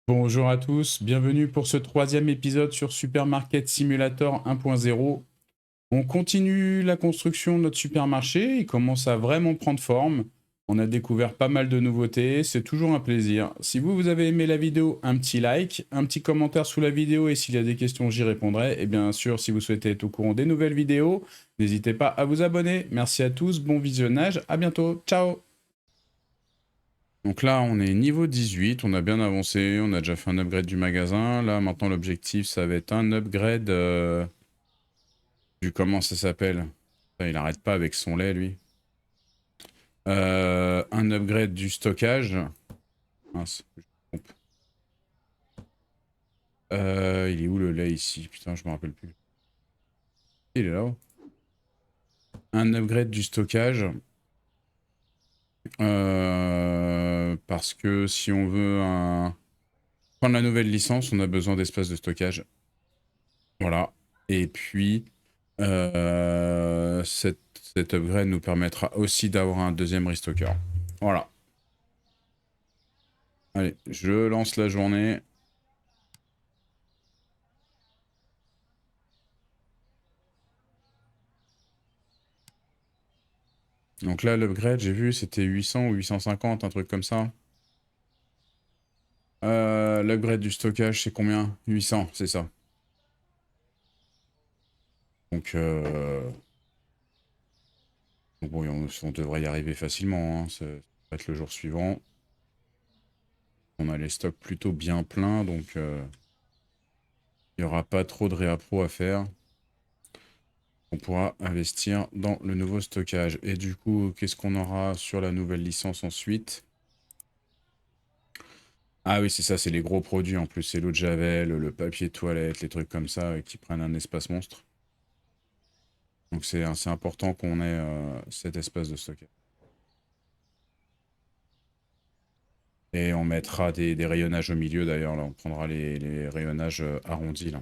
Bonjour à tous, bienvenue pour ce troisième épisode sur Supermarket Simulator 1.0. On continue la construction de notre supermarché, il commence à vraiment prendre forme. On a découvert pas mal de nouveautés, c'est toujours un plaisir. Si vous avez aimé la vidéo, un petit like, un petit commentaire sous la vidéo et s'il y a des questions, j'y répondrai. Et bien sûr, si vous souhaitez être au courant des nouvelles vidéos, n'hésitez pas à vous abonner. Merci à tous, bon visionnage, à bientôt, ciao! Donc là, on est niveau 18, on a bien avancé, on a déjà fait un upgrade du magasin. Là, maintenant, l'objectif, ça va être un upgrade du... Comment ça s'appelle? Il arrête pas avec son lait, lui. Un upgrade du stockage. Mince, je me trompe. Il est où le lait ici? Putain, je me rappelle plus. Il est là-haut. Un upgrade du stockage. Parce que si on veut prendre la nouvelle licence, on a besoin d'espace de stockage. Voilà. Et puis, cet upgrade nous permettra aussi d'avoir un deuxième restocker. Voilà. Allez, je lance la journée. Donc là, l'upgrade, j'ai vu, c'était 800 ou 850, un truc comme ça. L'upgrade du stockage, c'est combien? 800, c'est ça. Donc, bon, on devrait y arriver facilement, hein. Ça va être le jour suivant. On a les stocks plutôt bien pleins, donc il n'y aura pas trop de réappro à faire. On pourra investir dans le nouveau stockage. Et du coup, qu'est-ce qu'on aura sur la nouvelle licence ensuite? Ah oui, c'est ça, c'est les gros produits en plus. C'est l'eau de Javel, le papier de toilette, les trucs comme ça qui prennent un espace monstre. Donc c'est assez important qu'on ait cet espace de stockage. Et on mettra des rayonnages au milieu d'ailleurs. Là, on prendra les rayonnages arrondis là.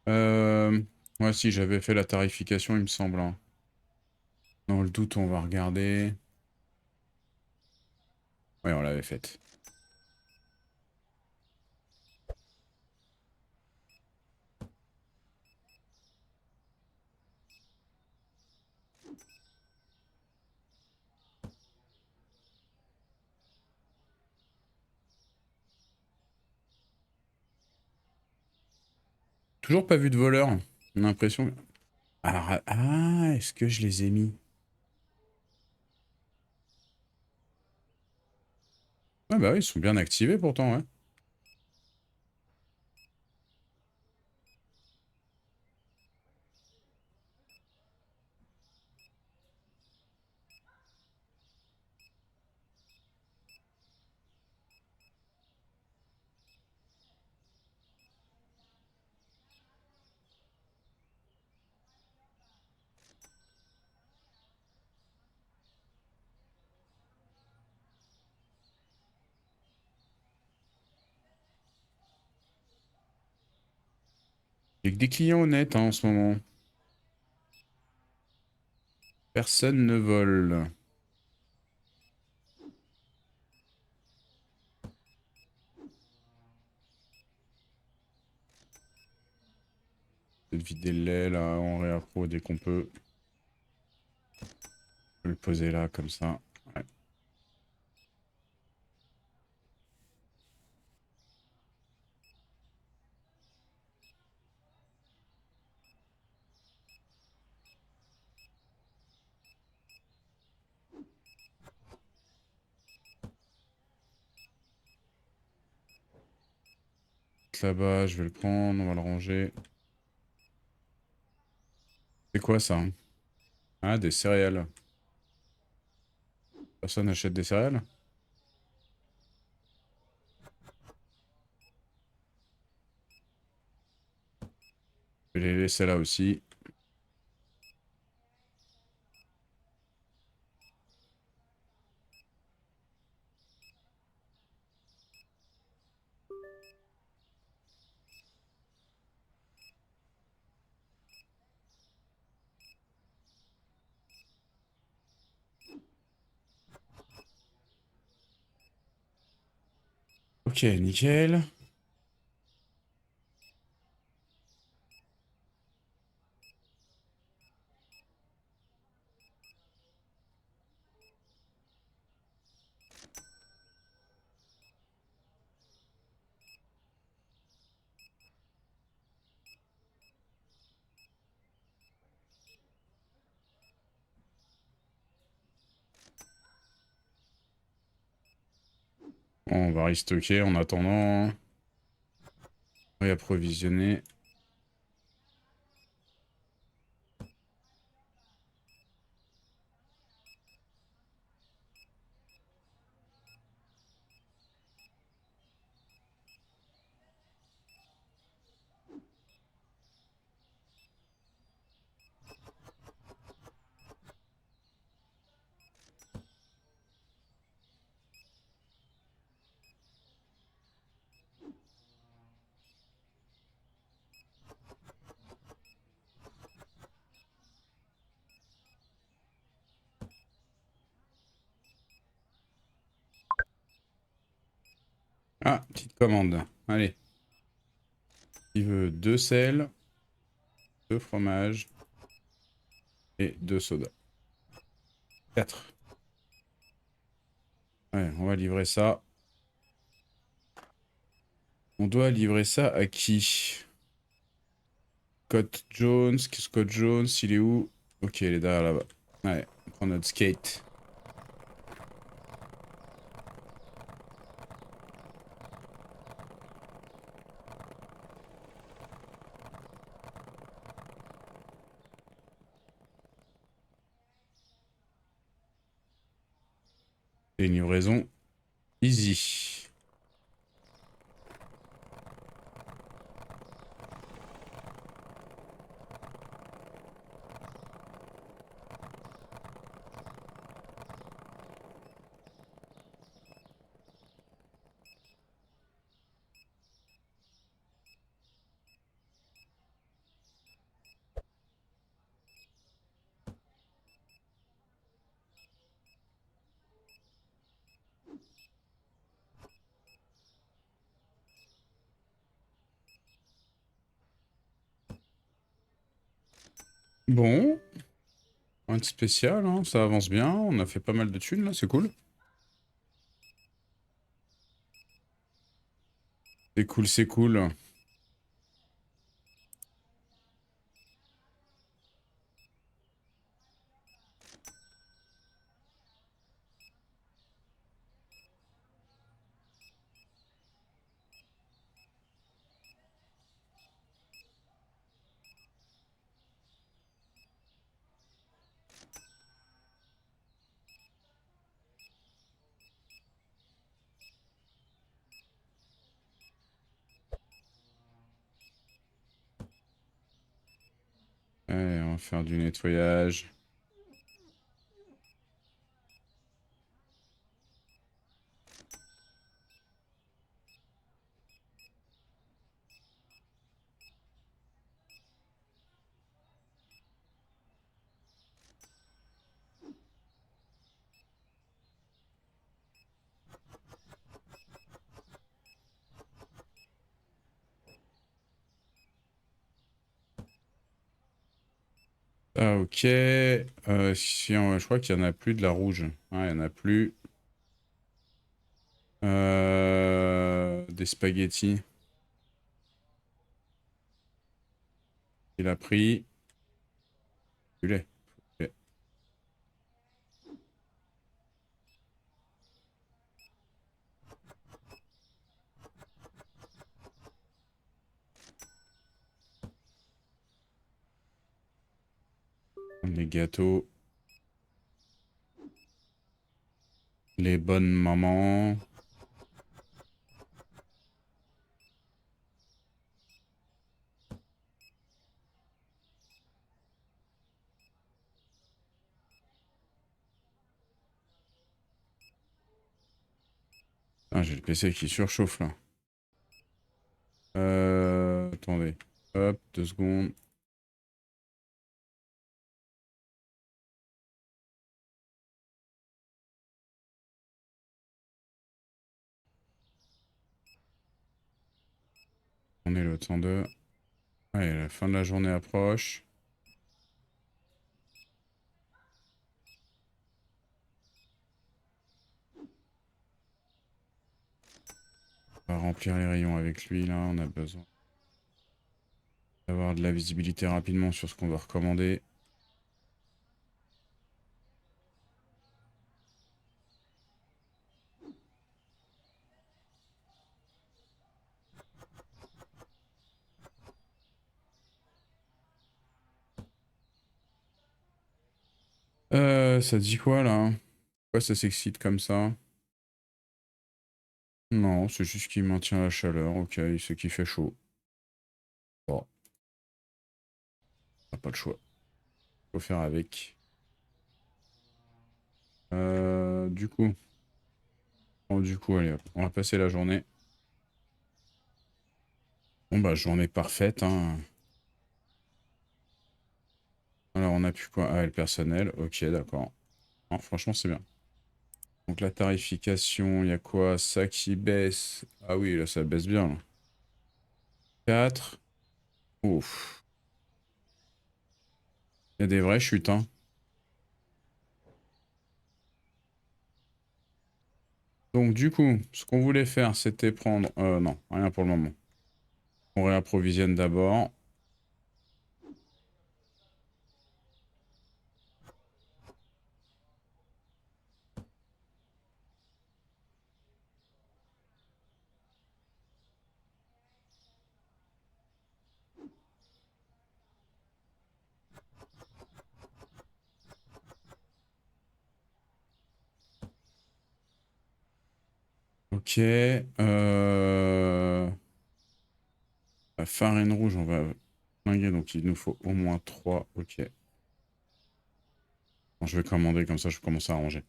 Euh... Ouais, si j'avais fait la tarification, il me semble, hein. Dans le doute, on va regarder. Oui, on l'avait faite. Toujours pas vu de voleur. On a l'impression. Alors, ah, est-ce que je les ai mis? Ah bah oui, ils sont bien activés pourtant, ouais. Il y a que des clients honnêtes hein, en ce moment. Personne ne vole. Je vais vider le lait là, en réappro dès qu'on peut. Je vais le poser là comme ça. Ouais. Là-bas, je vais le prendre, on va le ranger. C'est quoi ça? Ah, des céréales. Personne n'achète des céréales? Je vais les laisser là aussi. Ok, nickel. Bon, on va restocker en attendant. Réapprovisionner. Ah, petite commande. Allez. Il veut 2 sels, 2 fromages et 2 sodas. 4. Ouais, on va livrer ça. On doit livrer ça à qui? Scott Jones. Scott Jones, il est où? Ok, il est derrière là-bas. Ouais, on prend notre skate. Et une livraison easy. Bon, rien de spécial, hein, ça avance bien. On a fait pas mal de thunes là, c'est cool. C'est cool, c'est cool. Allez, on va faire du nettoyage. Ah, ok. Je crois qu'il y en a plus de la rouge. Ouais, il y en a plus. Des spaghettis. Il a pris du lait. Ok. Les gâteaux. Les bonnes mamans. Ah, j'ai le PC qui surchauffe là. Attendez. Hop, 2 secondes. On est le temps de... Allez, la fin de la journée approche. On va remplir les rayons avec lui, là. On a besoin d'avoir de la visibilité rapidement sur ce qu'on doit recommander. Ça dit quoi, là? Pourquoi ça s'excite comme ça? Non, c'est juste qu'il maintient la chaleur. Ok, c'est qu'il fait chaud. Bon, on n'a pas le choix. Faut faire avec. Du coup... Bon, du coup, allez, hop, on va passer la journée. Bon, bah, journée parfaite, hein. Alors, on a pu quoi? Ah, le personnel. Ok, d'accord. Non, franchement, c'est bien. Donc, la tarification, il y a quoi? Ça qui baisse. Ah oui, là, ça baisse bien, là. 4. Ouf. Il y a des vraies chutes, hein. Donc, du coup, ce qu'on voulait faire, c'était prendre... non, rien pour le moment. On réapprovisionne d'abord. Ok. La farine rouge, on va flinguer, donc il nous faut au moins 3. Ok. Bon, je vais commander, comme ça, je commence à ranger.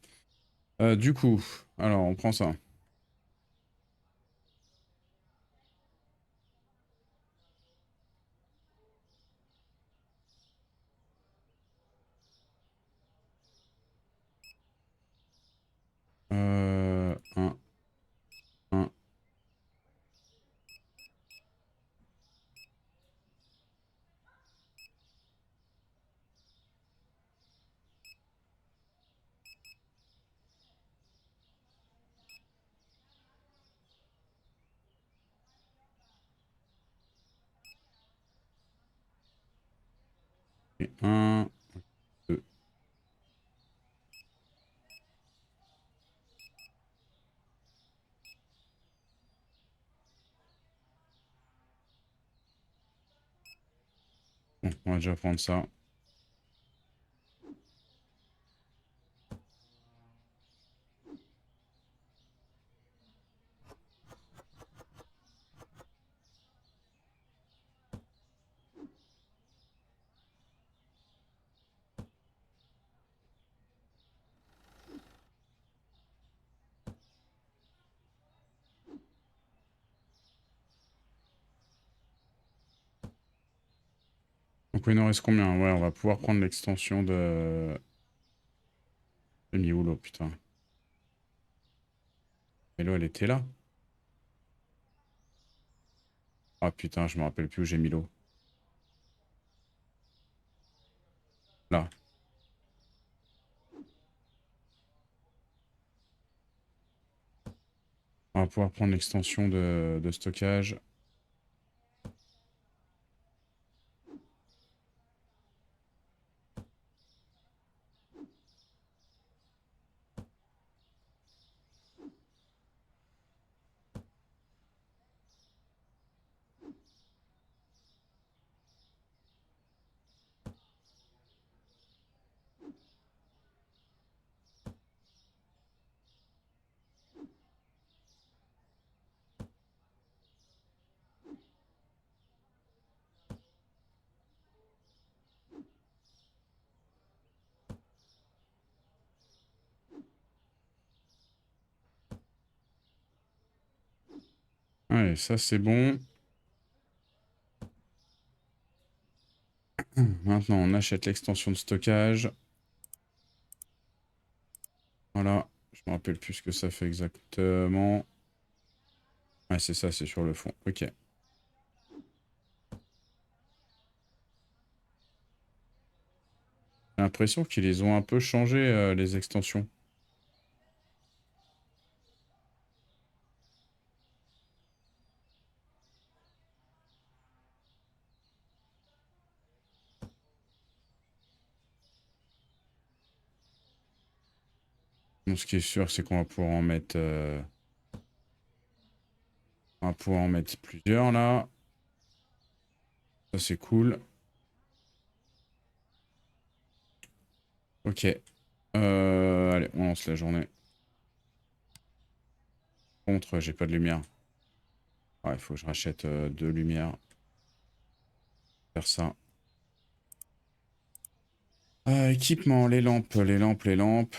Du coup, alors, on prend ça. Un, un, et un, deux. Bon, on va déjà prendre ça. Donc, il nous reste combien? Ouais, on va pouvoir prendre l'extension de... De mis où l'eau, putain? Et l'eau, elle était là? Ah putain, je me rappelle plus où j'ai mis l'eau. Là. On va pouvoir prendre l'extension de stockage. Allez, ça c'est bon. Maintenant, on achète l'extension de stockage. Voilà. Je me rappelle plus ce que ça fait exactement. Ouais, c'est ça, c'est sur le fond. Ok. l'impression qu'ils les ont un peu changé, les extensions. Bon, ce qui est sûr, c'est qu'on va pouvoir en mettre, on va pouvoir en mettre plusieurs là. Ça, c'est cool. Ok. Allez, on lance la journée. Contre, j'ai pas de lumière. Ouais, il faut que je rachète deux lumières. Faire ça. Équipement, les lampes, les lampes, les lampes.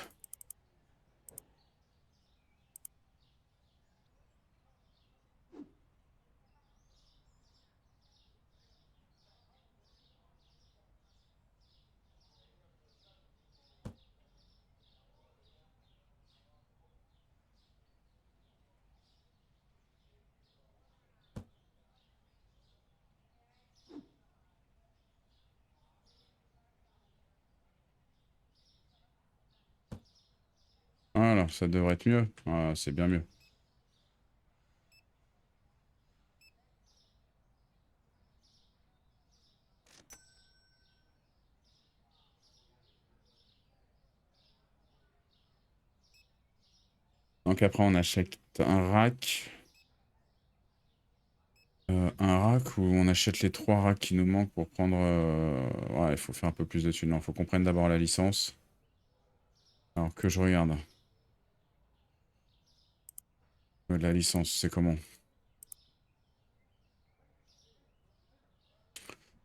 Voilà, ça devrait être mieux. Ah, c'est bien mieux. Donc après, on achète un rack. Un rack où on achète les trois racks qui nous manquent pour prendre... Ouais, il faut faire un peu plus de thunes. Il faut qu'on prenne d'abord la licence. Alors que je regarde. La licence, c'est comment?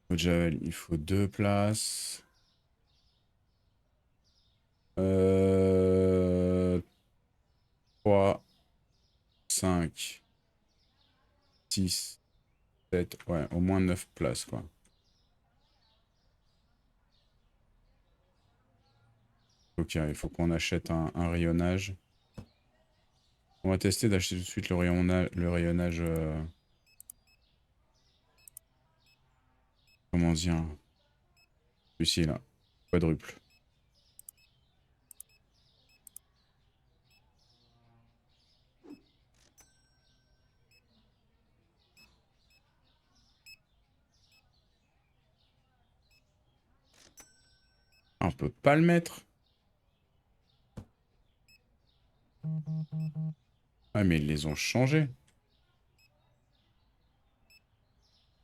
Javel, il faut deux places. 3, 5, 6, 7. Ouais, au moins 9 places, quoi. Ok, il faut qu'on achète un rayonnage. On va tester d'acheter tout de suite le rayonnage. Comment dire? Celui-ci, là. Quadruple. Ah, on peut pas le mettre. Ah, mais ils les ont changés.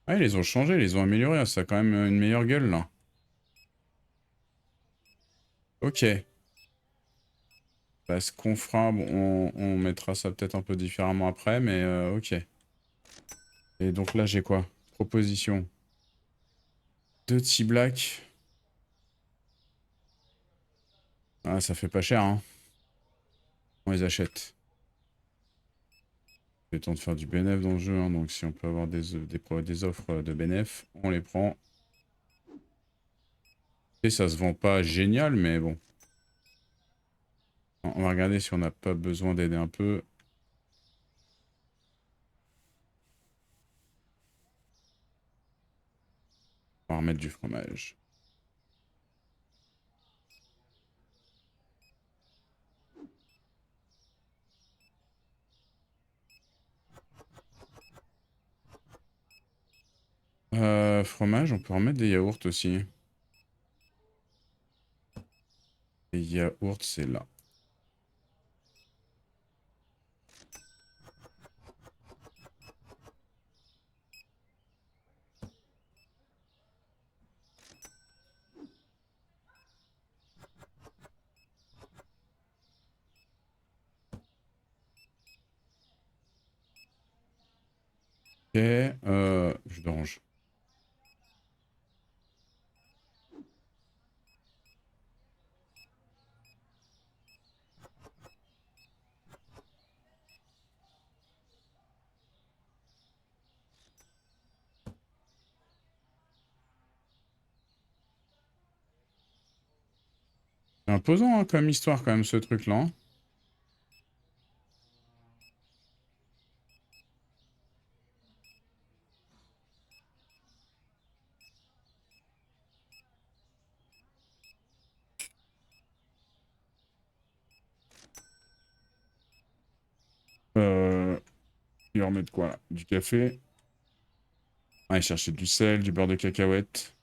Ah, ils les ont changés, ils les ont améliorés. Ça a quand même une meilleure gueule, là. Ok. Bah, ce qu'on fera, bon, on mettra ça peut-être un peu différemment après, mais ok. Et donc là, j'ai quoi? Proposition. Deux T-Black. Ah, ça fait pas cher, hein. On les achète. C'est le temps de faire du bénéf dans le jeu, hein, donc si on peut avoir des offres de bénéf, on les prend. Et ça se vend pas génial, mais bon. On va regarder si on n'a pas besoin d'aider un peu. On va remettre du fromage. Fromage, on peut remettre des yaourts aussi. Les yaourts, c'est là. Ok, jus d'orange. C'est imposant, hein, comme histoire, quand même, ce truc-là, hein. Il va remettre quoi là? Du café. Ah, il cherchait du sel, du beurre de cacahuète.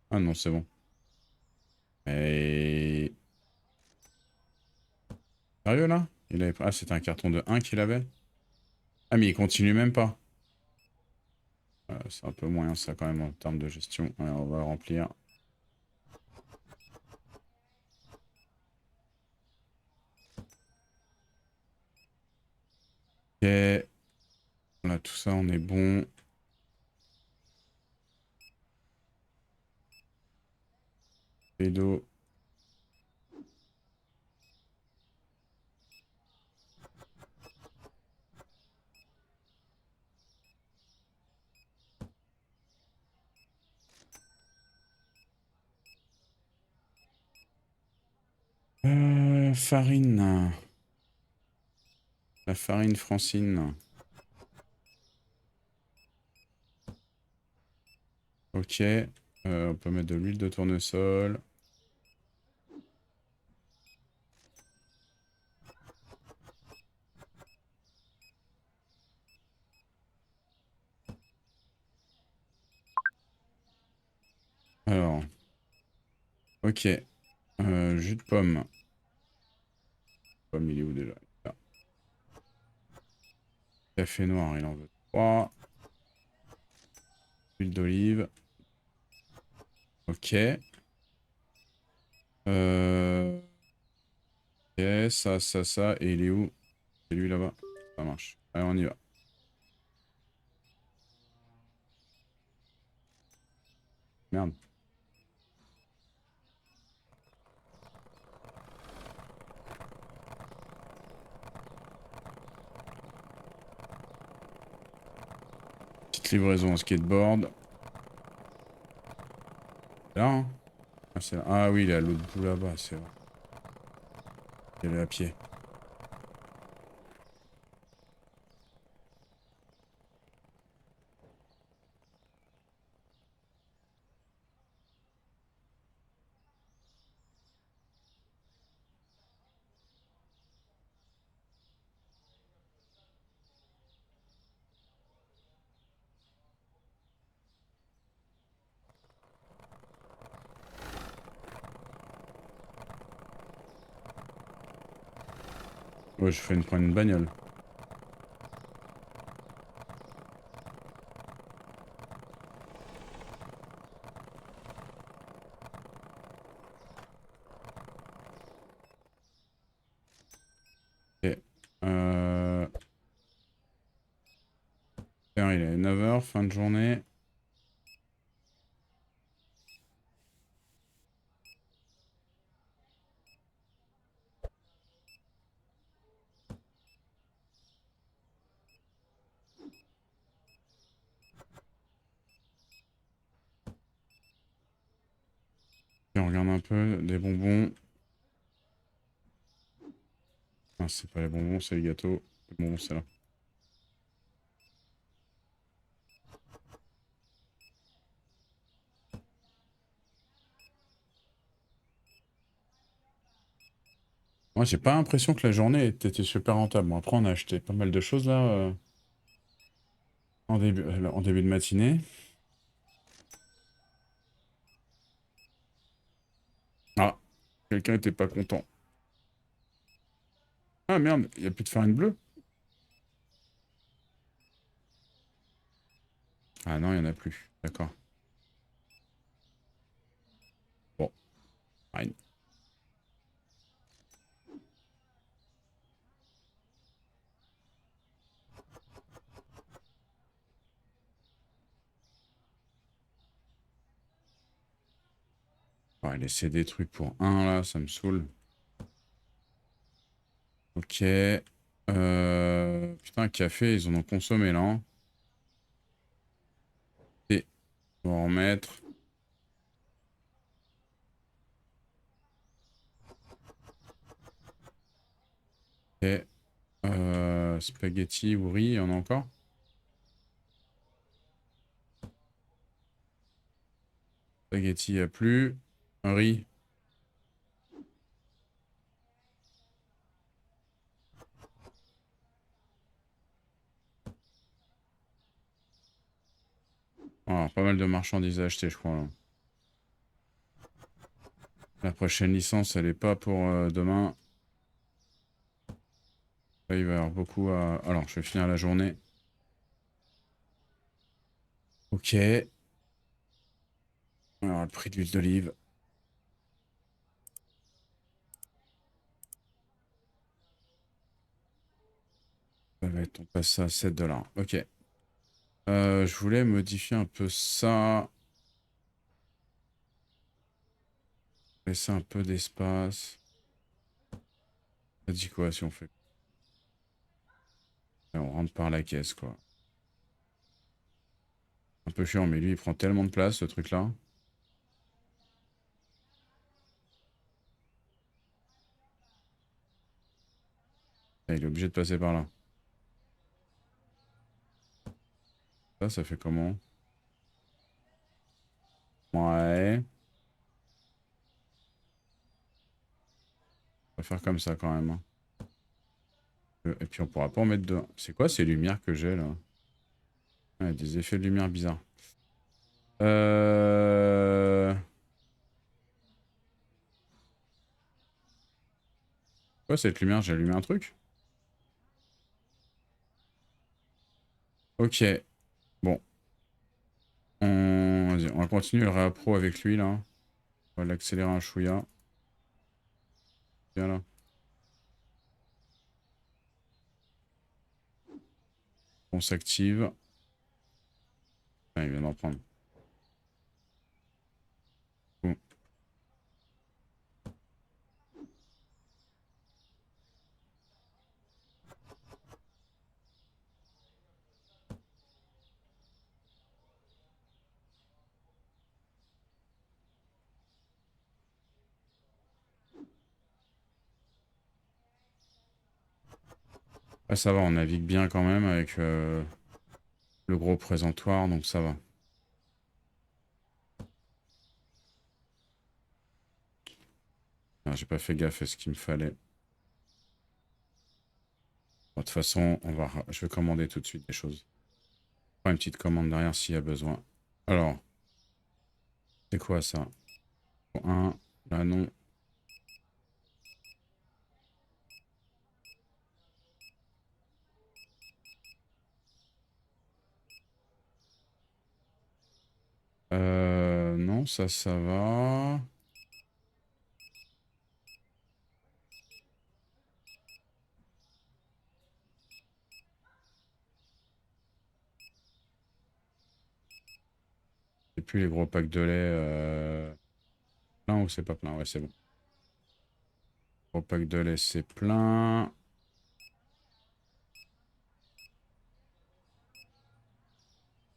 Ah non, c'est bon. Et... Sérieux là? Ah, c'était un carton de 1 qu'il avait? Ah, mais il continue même pas. C'est un peu moyen ça quand même en termes de gestion. Ouais, on va remplir. Ok. Voilà, tout ça, on est bon. Et d'eau. Farine. La farine Francine. Ok. On peut mettre de l'huile de tournesol. Alors. Ok. Jus de pomme. Pomme, il est où déjà? Là. Café noir, il en veut 3. Huile d'olive. Ok. Euh... Ok, ça. Et il est où? C'est lui là-bas. Ça marche. Allez, on y va. Merde. Petite livraison en skateboard. C'est là, hein? Ah, c'est là. Ah oui, il est à l'autre bout là-bas, c'est vrai. Il est à pied. Ouais, je fais prendre une bagnole. Ok. Euh... Tiens, il est 9 h, fin de journée. Et on regarde un peu. Des bonbons. Ah, c'est pas les bonbons, c'est les gâteaux. Les bonbons, c'est là. Moi, j'ai pas l'impression que la journée était super rentable. Bon, après, on a acheté pas mal de choses là en début de matinée. Ah, quelqu'un était pas content. Ah merde, il y a plus de farine bleue. Ah non, il y en a plus. D'accord. Bon, farine. On va laisser des trucs pour un là, ça me saoule. Ok. Putain, café, ils en ont consommé là, hein. Et on va en remettre. Ok. Spaghetti ou riz, il y en a encore? Spaghetti, il a plus. Un riz. Oh, pas mal de marchandises à acheter, je crois. Là. La prochaine licence, elle est pas pour demain. Là, il va y avoir beaucoup à... Alors, je vais finir la journée. Ok. Alors, le prix de l'huile d'olive. Ça va être, on passe ça à 7 $. Ok. Je voulais modifier un peu ça. Laisser un peu d'espace. Ça dit quoi si on fait... Et on rentre par la caisse, quoi. Un peu chiant, mais lui, il prend tellement de place, ce truc-là. Ah, il est obligé de passer par là. Ça fait comment? Ouais. On va faire comme ça, quand même. Hein. Et puis, on pourra pas en mettre deux. C'est quoi ces lumières que j'ai, là? Ouais, des effets de lumière bizarres. Euh... Quoi, cette lumière? J'ai allumé un truc? Ok. Bon. Vas-y, on va continuer le réappro avec lui, là. On va l'accélérer un chouïa. Viens là. On s'active. Ah, il vient d'en prendre. Bon. Ah, ça va, on navigue bien quand même avec le gros présentoir, donc ça va. Ah, j'ai pas fait gaffe à ce qu'il me fallait. Bon, de toute façon, je vais commander tout de suite des choses. Pas une petite commande derrière s'il y a besoin. Alors, c'est quoi ça? Un, là non. Non, ça va. Et puis les gros packs de lait. Plein ou c'est pas plein? Ouais, c'est bon. Gros pack de lait, c'est plein.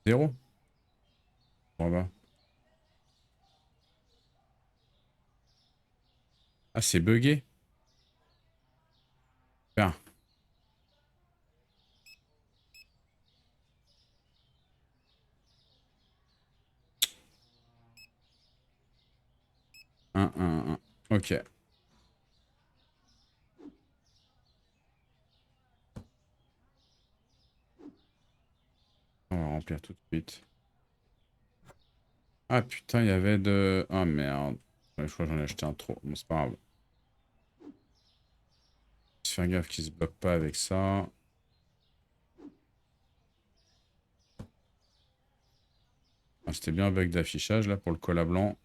Zéro? Bon, bah. Ah, c'est buggé. Bien. Un. Ok. On va remplir tout de suite. Ah putain, il y avait de... Ah merde. Ouais, je crois que j'en ai acheté un trop. Bon, c'est pas grave. Se faire gaffe qu'il se bloque pas avec ça. Ah, c'était bien un bug d'affichage là pour le cola blanc.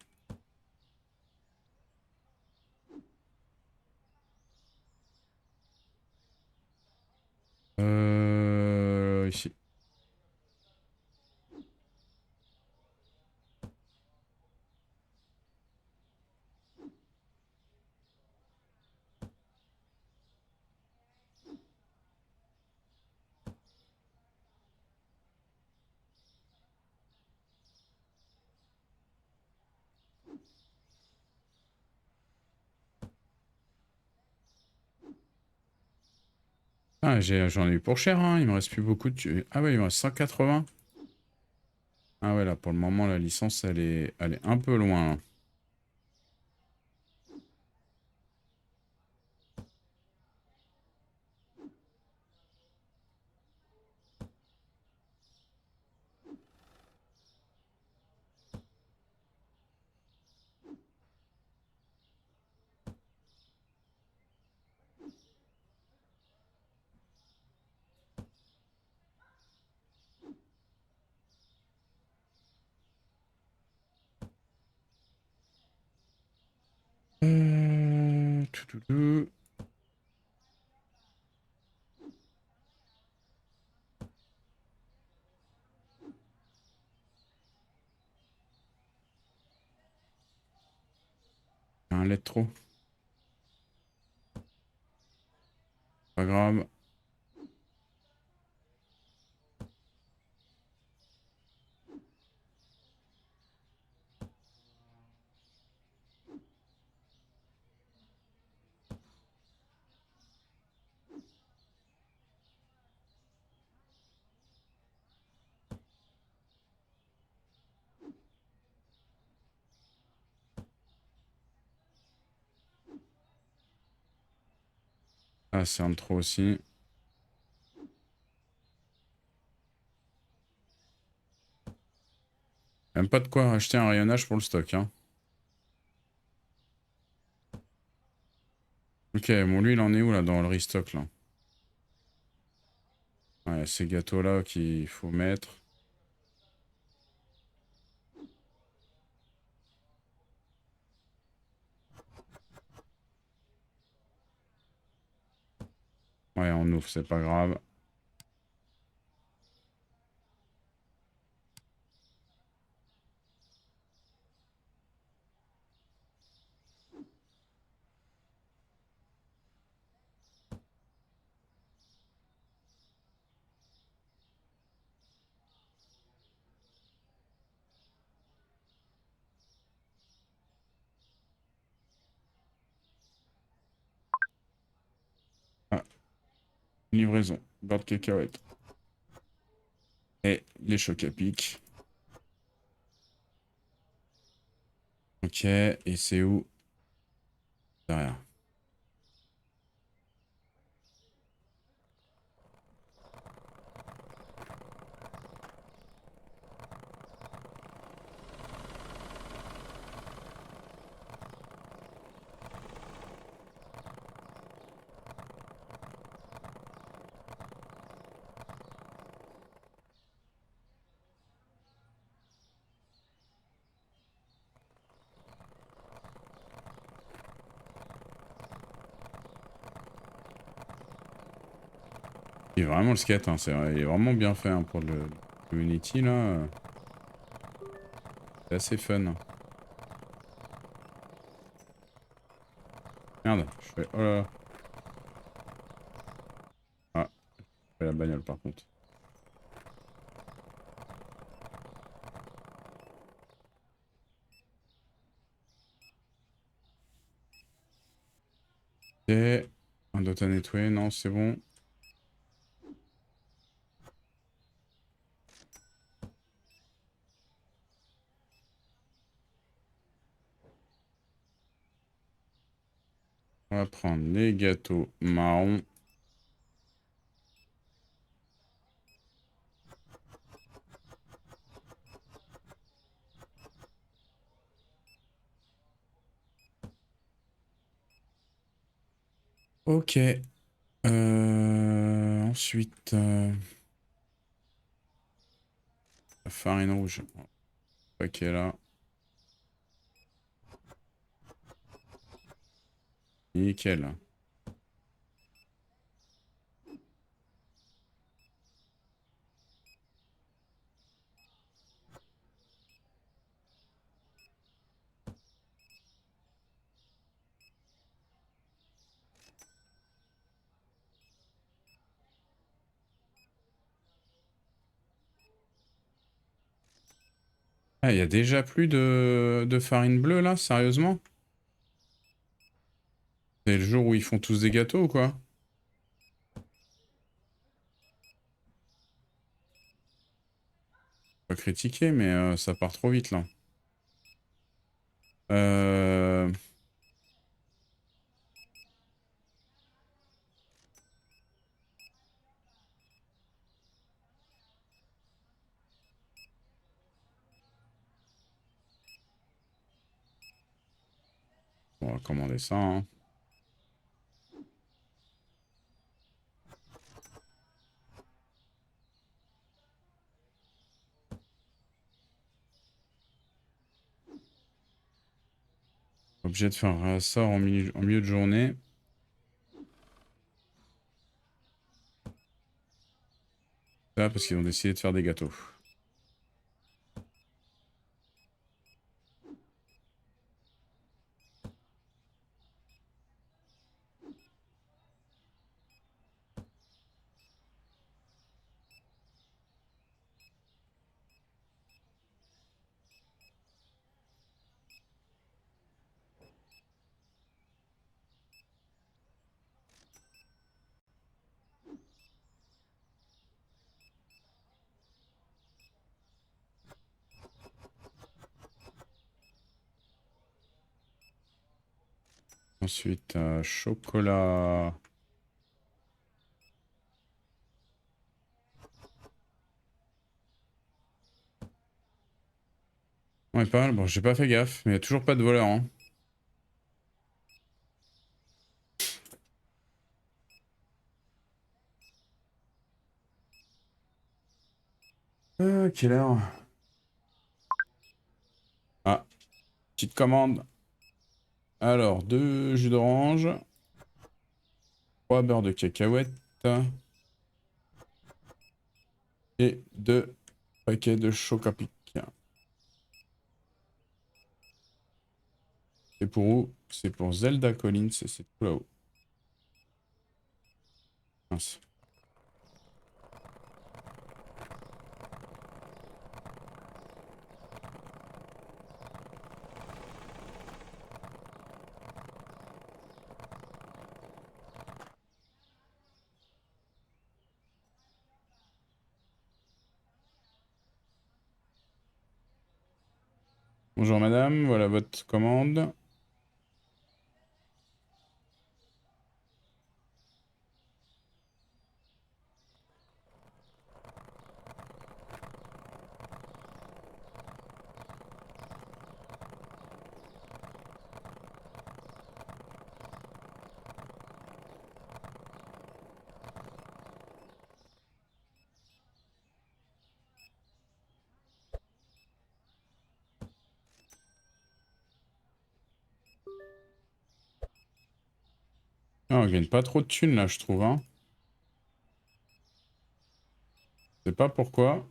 Ici. Ah, j'en ai eu pour cher, hein. Il me reste plus beaucoup de... Ah ouais, il me reste 180. Ah ouais, là, pour le moment, la licence, elle est un peu loin, là. Tout, tout, tout. Un lait de trop. Pas grave. Ah, c'est un de trop aussi. Même pas de quoi racheter un rayonnage pour le stock, hein. Ok, bon, lui, il en est où, là, dans le restock, là? Ouais, ces gâteaux-là qu'il faut mettre. Ouais, on ouvre, c'est pas grave. Ah, livraison. Beurre de cacahuète. Et les chocs à pic. Ok, et c'est où? Derrière. Il est vraiment le skate, hein, c'est vrai, il est vraiment bien fait hein, pour le community là. C'est assez fun. Merde, je fais. Oh là là. Ah, je fais la bagnole par contre. Ok. Un dot à nettoyer, non, c'est bon. On va prendre les gâteaux marrons. Ok. Ensuite, la farine rouge. Ok, là. Nickel. Ah, il y a déjà plus de farine bleue là, sérieusement? C'est le jour où ils font tous des gâteaux ou quoi? pas critiquer, mais ça part trop vite là. Euh... On va commander ça, hein. Obligé de faire un sort en milieu de journée. Ça, parce qu'ils ont décidé de faire des gâteaux. Ensuite, chocolat. Ouais, pas mal. Bon, j'ai pas fait gaffe, mais il n'y a toujours pas de voleur, hein. Quelle heure? Ah, petite commande. Alors, 2 jus d'orange, 3 beurres de cacahuète et 2 paquets de Chocapic. C'est pour où? C'est pour Zelda Collins et c'est tout là-haut. Mince. Bonjour madame, voilà votre commande. Ah, on gagne pas trop de thunes là, je trouve, hein. Je sais pas pourquoi.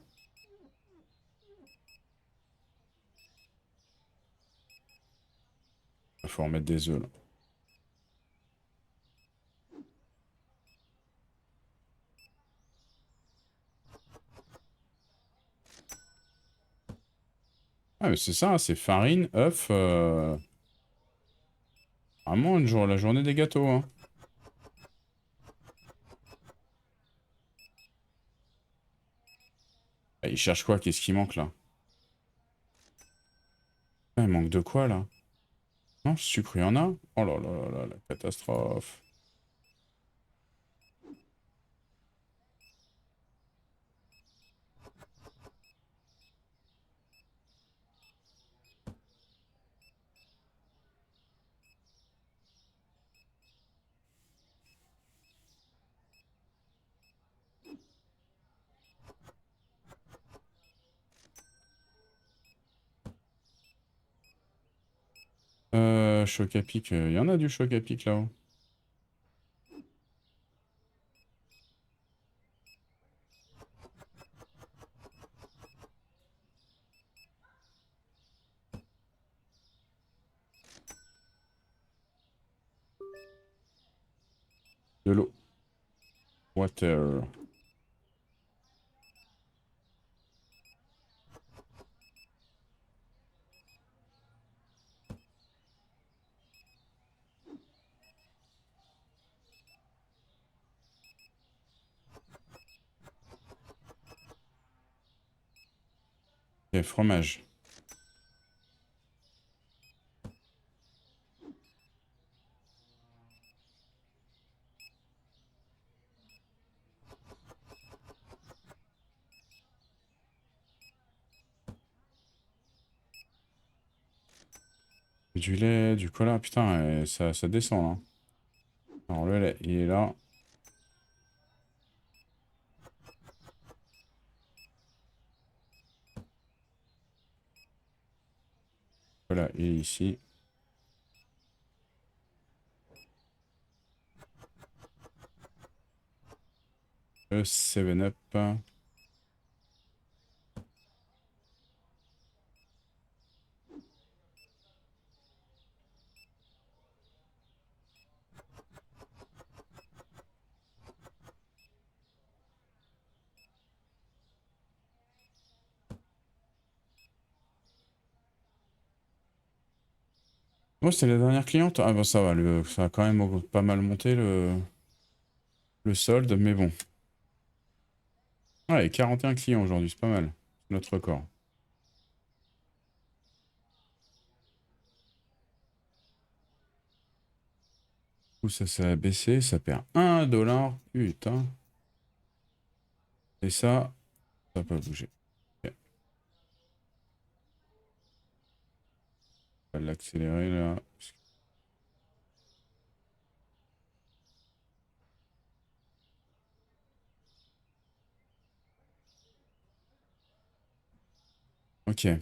Il faut remettre des œufs là. Ah, mais c'est ça, hein, c'est farine, œuf. Vraiment la journée des gâteaux, hein. Ah, il cherche quoi? Qu'est-ce qui manque là? Ah, il manque de quoi là? Non, sucre, il y en a. Oh là là là là, la catastrophe. Choc à pic, il y en a du choc à pic là-haut. De l'eau. Water. Ok, fromage. Du lait, du cola, putain, ça descend là. Alors le lait, il est là. Voilà, il est ici. Le 7-Up. Oh, c'était la dernière cliente? Ah bah ça va, ça a quand même pas mal monté le solde, mais bon. Ouais, 41 clients aujourd'hui, c'est pas mal. C'est notre record. Où ça a baissé, ça perd 1 $. Putain. Et ça n'a pas bougé. Ok. On va l'accélérer là. Ok. Je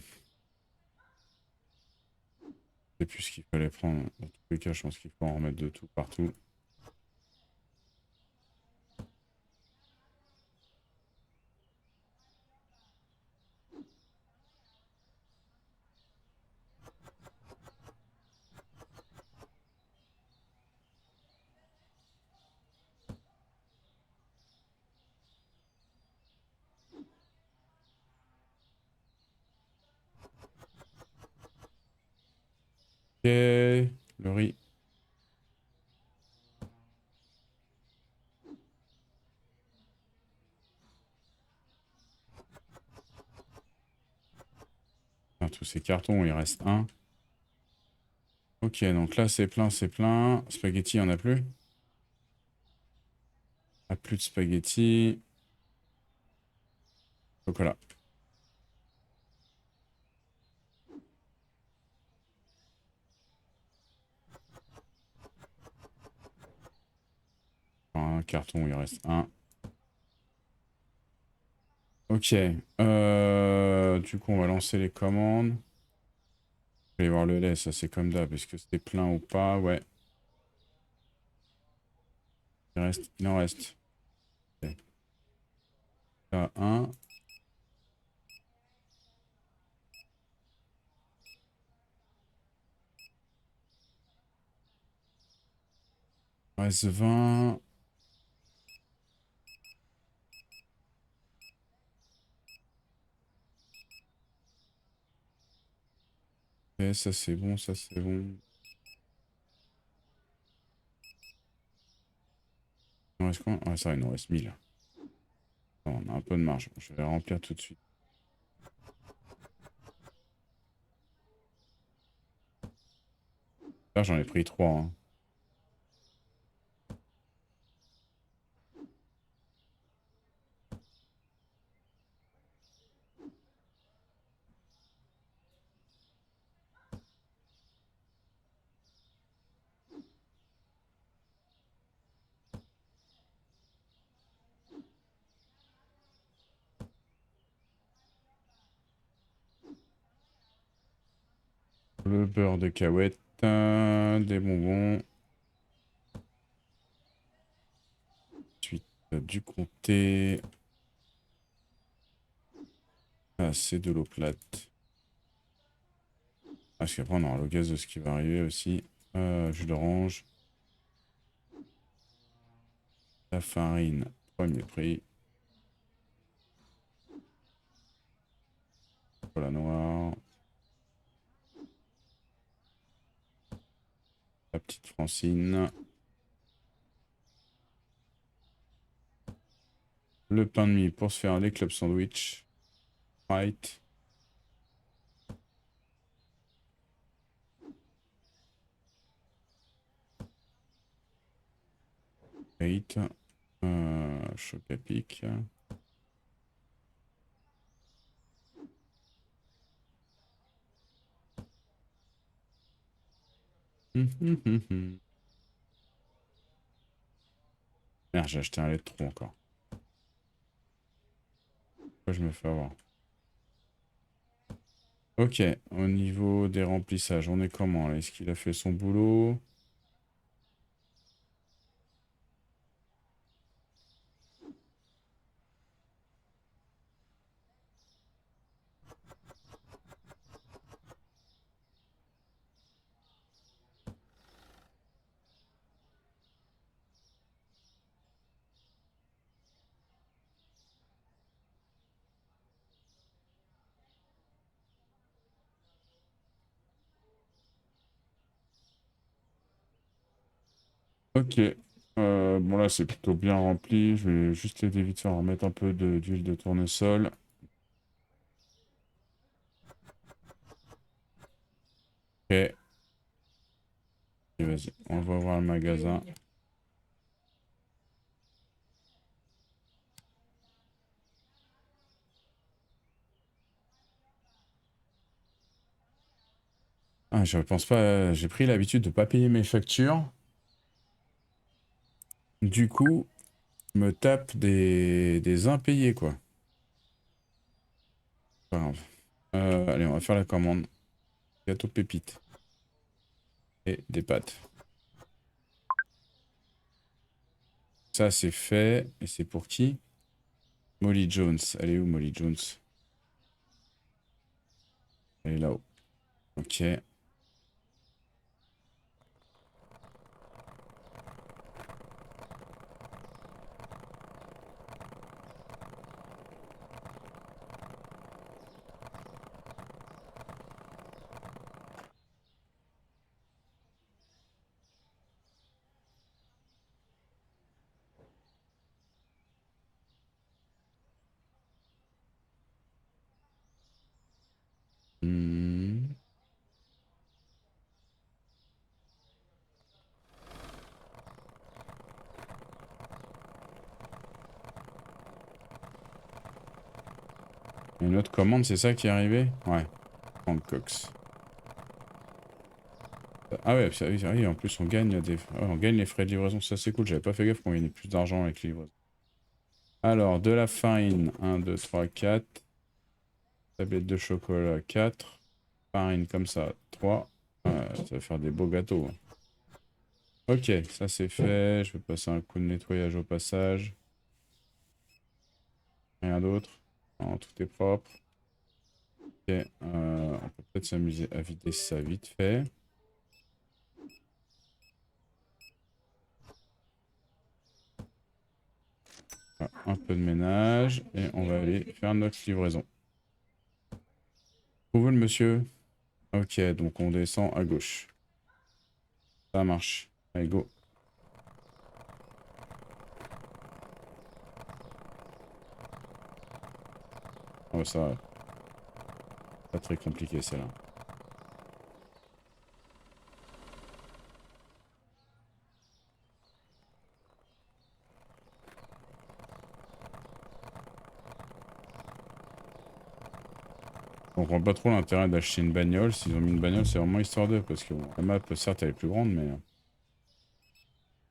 sais plus ce qu'il fallait prendre. Dans tous les cas, je pense qu'il faut en remettre de tout partout. Ok. Le riz. Ah, tous ces cartons, il reste un. Ok, donc là c'est plein, c'est plein. Spaghetti, il n'y en a plus. Ah, plus de spaghetti. Chocolat. Un carton, il reste un. Ok. Du coup, on va lancer les commandes. Je vais aller voir le lait, ça c'est comme d'hab. Est-ce que c'était plein ou pas? Ouais. Il en reste. Ok. Là, un. Il en reste 20. Ok, ça c'est bon, ça c'est bon. Il en reste combien? Ah, ça, il en reste 1000. Attends, on a un peu de marge. Je vais remplir tout de suite. Là, j'en ai pris 3. Le beurre de cacahuète, des bonbons. Ensuite, du comté. Ah, c'est de l'eau plate. Parce qu'après, on aura le gaz de ce qui va arriver aussi. Jus d'orange. La farine, premier prix. Chocolat noir. La petite Francine. Le pain de mie pour se faire les clubs sandwich. Right. 8. Choc à pic. Merde, j'ai acheté un lait de trop encore. Pourquoi je me fais avoir? Ok, au niveau des remplissages, on est comment là? Est-ce qu'il a fait son boulot? Ok. Bon là c'est plutôt bien rempli. Je vais juste aider vite fait à remettre un peu d'huile de tournesol. Ok. Et vas-y, on va voir le magasin. Ah, je pense pas. J'ai pris l'habitude de pas payer mes factures. Du coup, je me tape des impayés quoi. Pas grave. Allez, on va faire la commande. Gâteau pépite. Et des pâtes. Ça c'est fait. Et c'est pour qui? Molly Jones. Elle est où Molly Jones? Elle est là-haut. Ok. Hmm. Une autre commande, c'est ça qui est arrivé? Ouais. Frank Cox. Ah ouais, oui, en plus on gagne on gagne les frais de livraison, ça c'est cool, j'avais pas fait gaffe qu'on gagnait plus d'argent avec les livraisons. Alors, de la farine, 1, 2, 3, 4. Tablette de chocolat, 4. Farine comme ça, 3. Ça va faire des beaux gâteaux, hein. Ok, ça c'est fait. Je vais passer un coup de nettoyage au passage. Rien d'autre. Non, tout est propre. Ok, on peut peut-être s'amuser à vider ça vite fait. Voilà, un peu de ménage et on va aller faire notre livraison. Où veut le monsieur? Ok, donc on descend à gauche. Ça marche. Allez, go. Oh, ça va. Pas très compliqué celle-là. On comprend pas trop l'intérêt d'acheter une bagnole. S'ils ont mis une bagnole, c'est vraiment histoire d'eux. Parce que bon, la map, certes, elle est plus grande, mais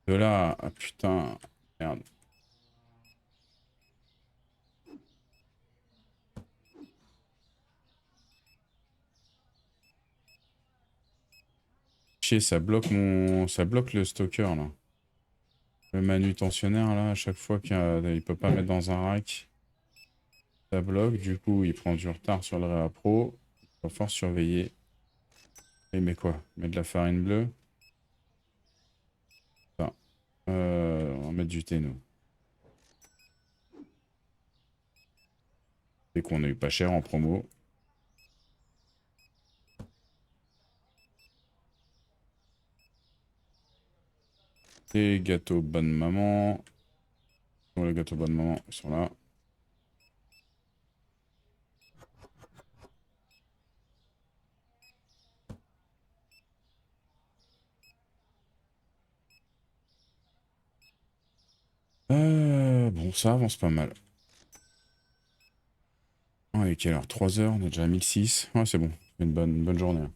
de là, ah putain, merde. Chier, ça bloque le stalker là. Le manutentionnaire là, à chaque fois qu'il peut pas mettre dans un rack, ça bloque. Du coup, il prend du retard sur le réappro. Il va fort surveiller. Et il met quoi? Il met de la farine bleue. Ça. On va mettre du thé, nous. Et qu'on a eu pas cher en promo. Et gâteau bonne maman. Bon, les gâteaux bonne maman, ils sont là. Bon, ça avance pas mal. Ah, il est quelle heure? 3 heures, on est déjà à 1006. Ouais, c'est bon. Une bonne journée.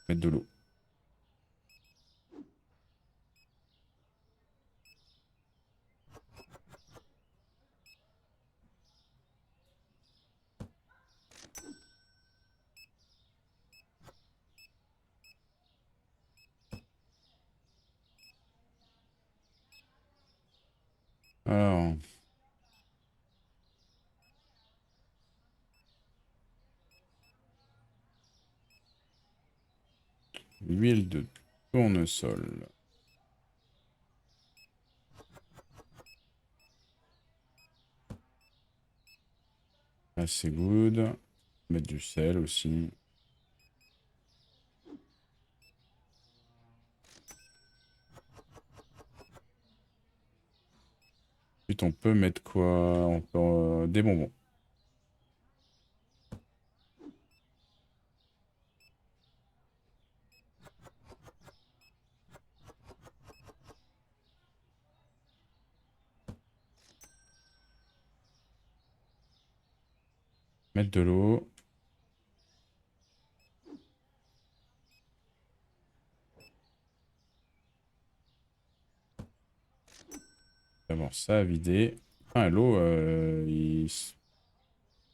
Mettre de l'eau. Alors, huile de tournesol. Là, c'est good. Mettre du sel aussi. Ensuite, on peut mettre quoi? On peut, des bonbons. Mettre de l'eau. D'abord ça à vider. Ah, l'eau,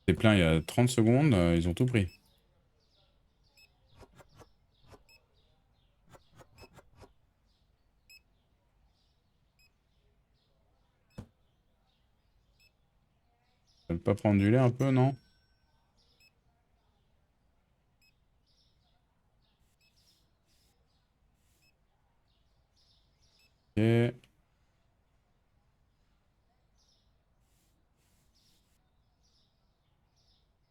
c'était plein il y a 30 secondes. Ils ont tout pris. Ça peut pas prendre du lait un peu, non? Ok.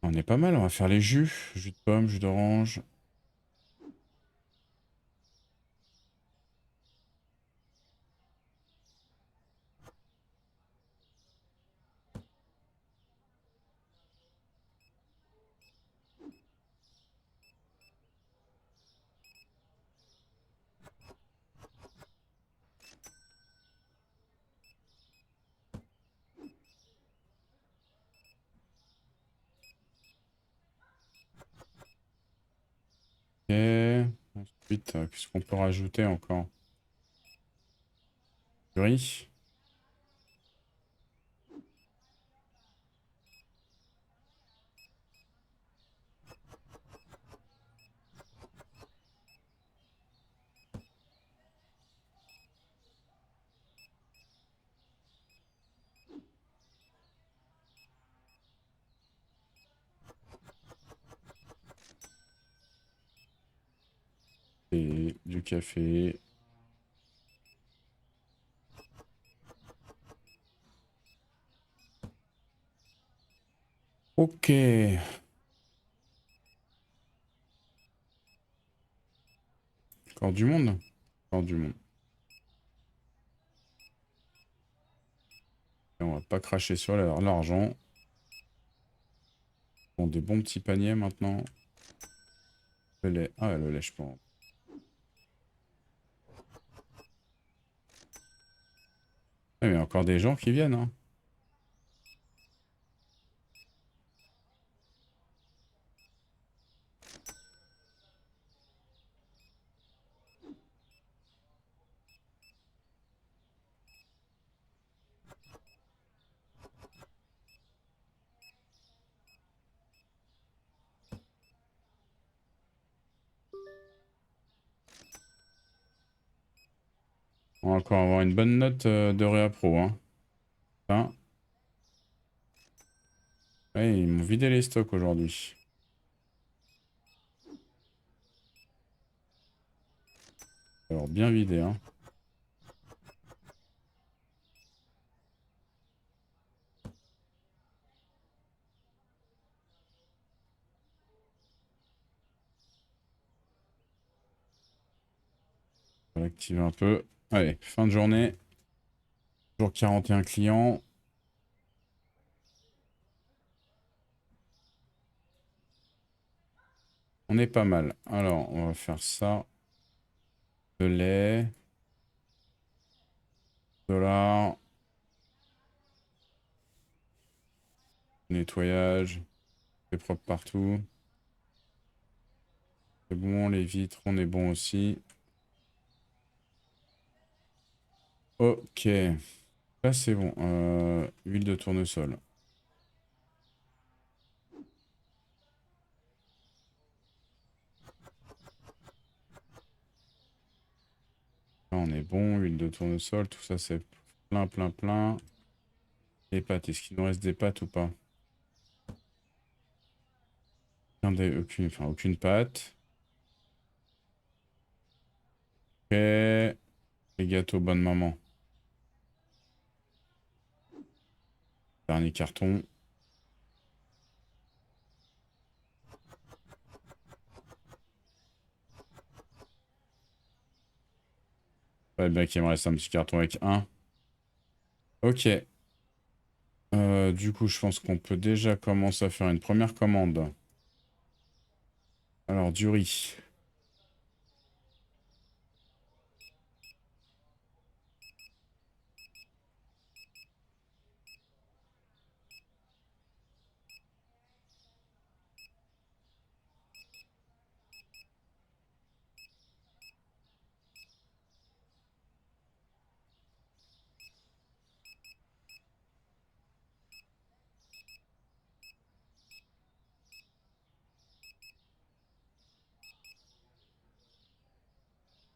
On est pas mal, on va faire les jus. Jus de pomme, jus d'orange. Ok. Ensuite, qu'est-ce qu'on peut rajouter encore? Du riz. Et du café. Ok. Encore du monde? Encore du monde. Et on va pas cracher sur l'argent. Bon, des bons petits paniers maintenant. Le lait. Ah, ouais, le lait, je pense. Ah, mais il y a encore des gens qui viennent, hein. On va encore avoir une bonne note de Réa Pro, hein. Hein. Ouais, ils m'ont vidé les stocks aujourd'hui. Alors, bien vidé, hein. activer un peu. Allez, fin de journée. Jour 41 clients. On est pas mal. Alors, on va faire ça. De lait. Dollar. Nettoyage. C'est propre partout. C'est bon, les vitres, on est bon aussi. Ok. Là, c'est bon. Huile de tournesol. Là, on est bon. Huile de tournesol, tout ça, c'est plein, plein, plein. Les pâtes, est-ce qu'il nous reste des pâtes ou pas? Enfin, aucune pâte. Ok. Les gâteaux, bonne maman. Dernier carton. Ouais, bien qu'il me reste un petit carton avec un. Ok. Du coup, je pense qu'on peut déjà commencer à faire une première commande. Alors, du riz.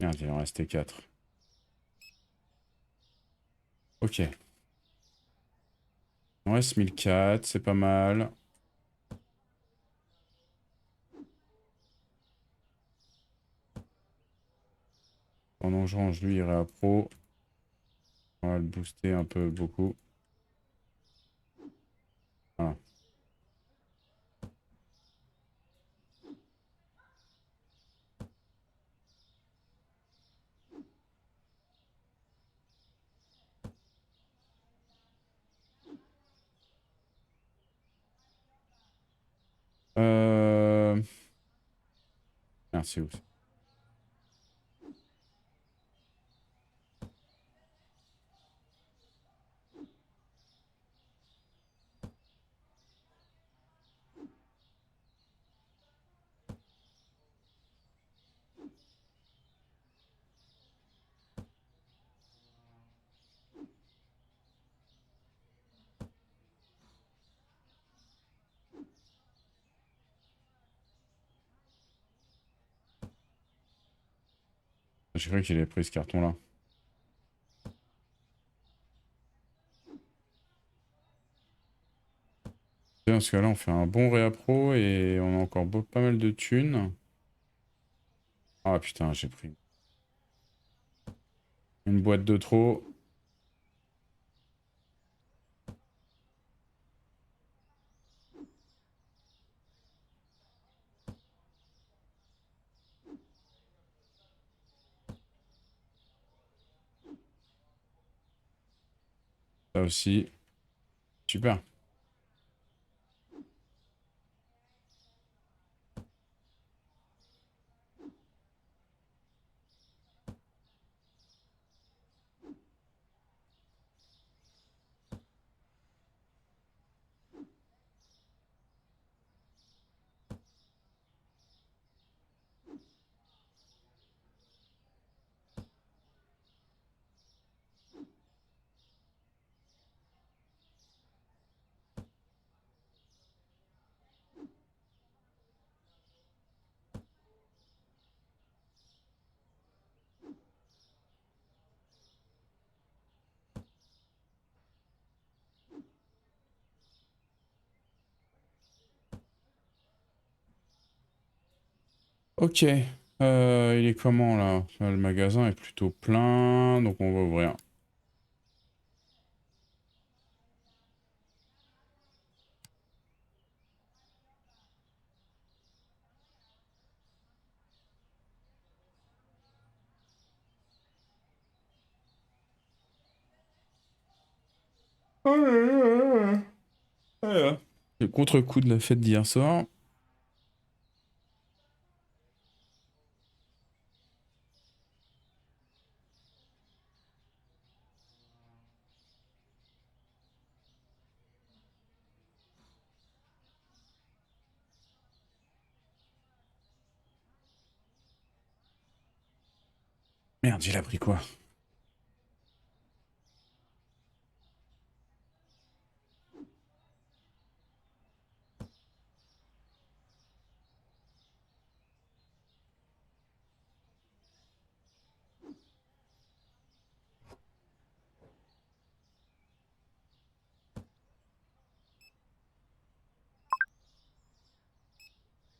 Merde, il en restait 4. Ok. Il en reste 1004, c'est pas mal. Pendant que je range, lui, il irait à pro. On va le booster un peu, beaucoup. Voilà. Euh... Merci, ouf. J'ai cru qu'il avait pris ce carton-là. Parce que là, on fait un bon réappro et on a encore pas mal de thunes. Ah putain, j'ai pris une boîte de trop. Ça aussi. Super. Ok. Il est comment là? Le magasin est plutôt plein, donc on va ouvrir. Oh là là là. Voilà. Le contre-coup de la fête d'hier soir. Merde, il a pris quoi?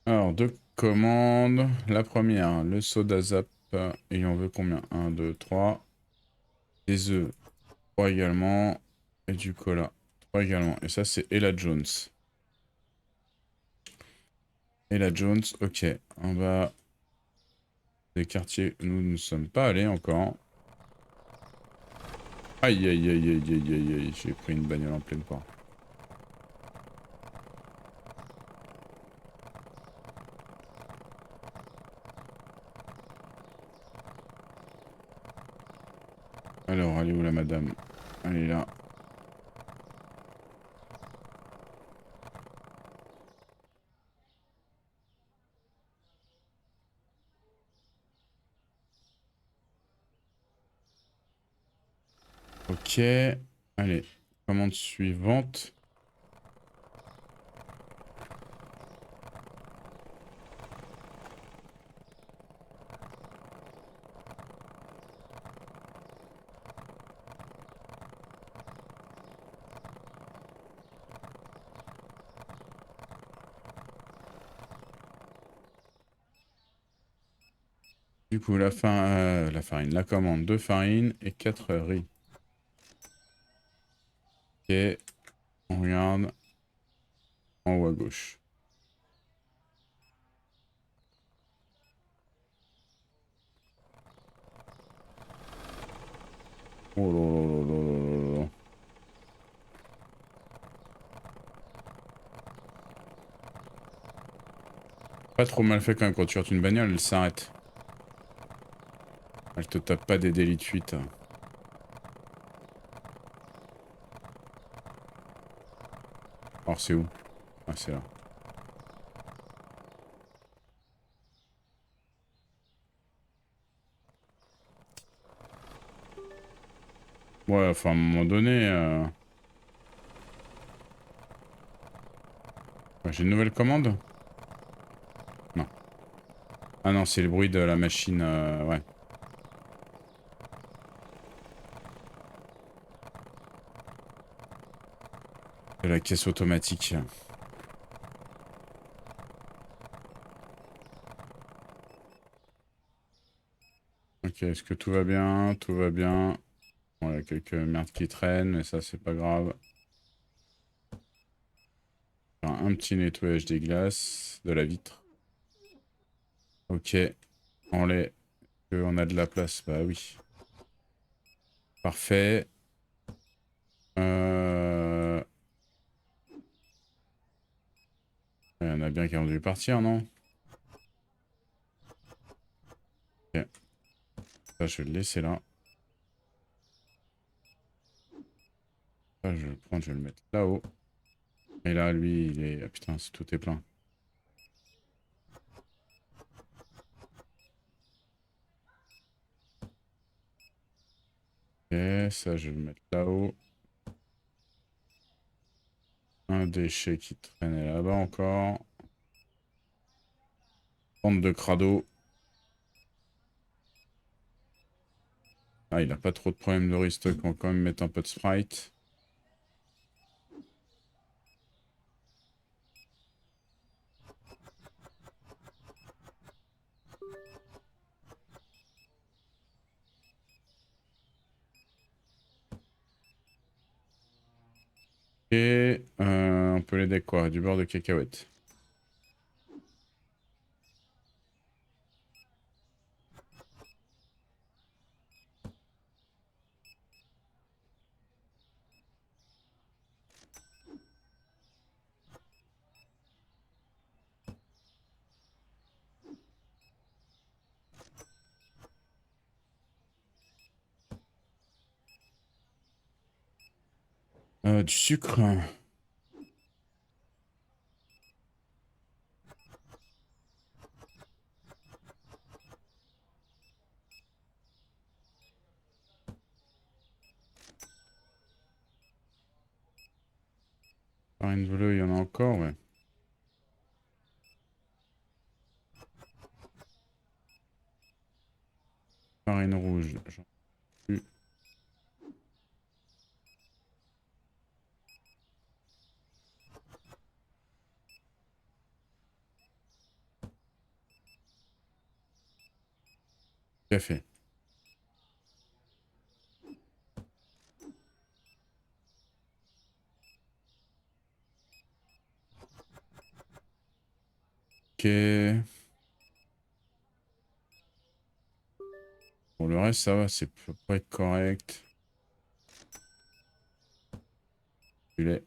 Alors, deux commandes. La première, le soda zap. Et on veut combien? Un, 2, 3. Des œufs. 3 également. Et du cola. 3 également. Et ça, c'est Ella Jones. Ella Jones, ok. En bas des quartiers, nous ne sommes pas allés encore. Aïe, aïe, aïe, aïe, aïe, aïe, aïe. J'ai pris une bagnole en pleine poire. Alors, elle est où la madame? Elle est là. Ok. Allez. Commande suivante. Du coup, la farine. La commande, 2 farines et 4 riz. Ok. On regarde en haut à gauche. Oh là là là là là là. Pas trop mal fait quand même, quand tu heurtes une bagnole, elle s'arrête. Elle te tape pas des délits de fuite. Alors c'est où? Ah, c'est là. Ouais, enfin, à un moment donné... ouais, j'ai une nouvelle commande? Non. Ah non, c'est le bruit de la machine, ouais. De la caisse automatique. Ok, est-ce que tout va bien? Tout va bien. Bon, il y a quelques merdes qui traînent, mais ça, c'est pas grave. Faire un petit nettoyage des glaces, de la vitre. Ok, on l'est. On a de la place, bah oui. Parfait. Euh... Il y en a bien qui ont dû partir, non? Ok, ça, je vais le laisser là. Ça, je vais le prendre, je vais le mettre là-haut. Et là, lui, il est... Ah putain, tout est plein. Ok, ça, je vais le mettre là-haut. Un déchet qui traînait là-bas encore. Bande de crado. Ah, il a pas trop de problèmes de restock. On va quand même mettre un peu de Sprite. Et on peut l'aider quoi? Du beurre de cacahuète. Du sucre. Farine bleue, il y en a encore, ouais. Farine rouge, j'en ai plus. Café. Ok. Pour le reste, ça va, c'est à peu près correct. Du lait.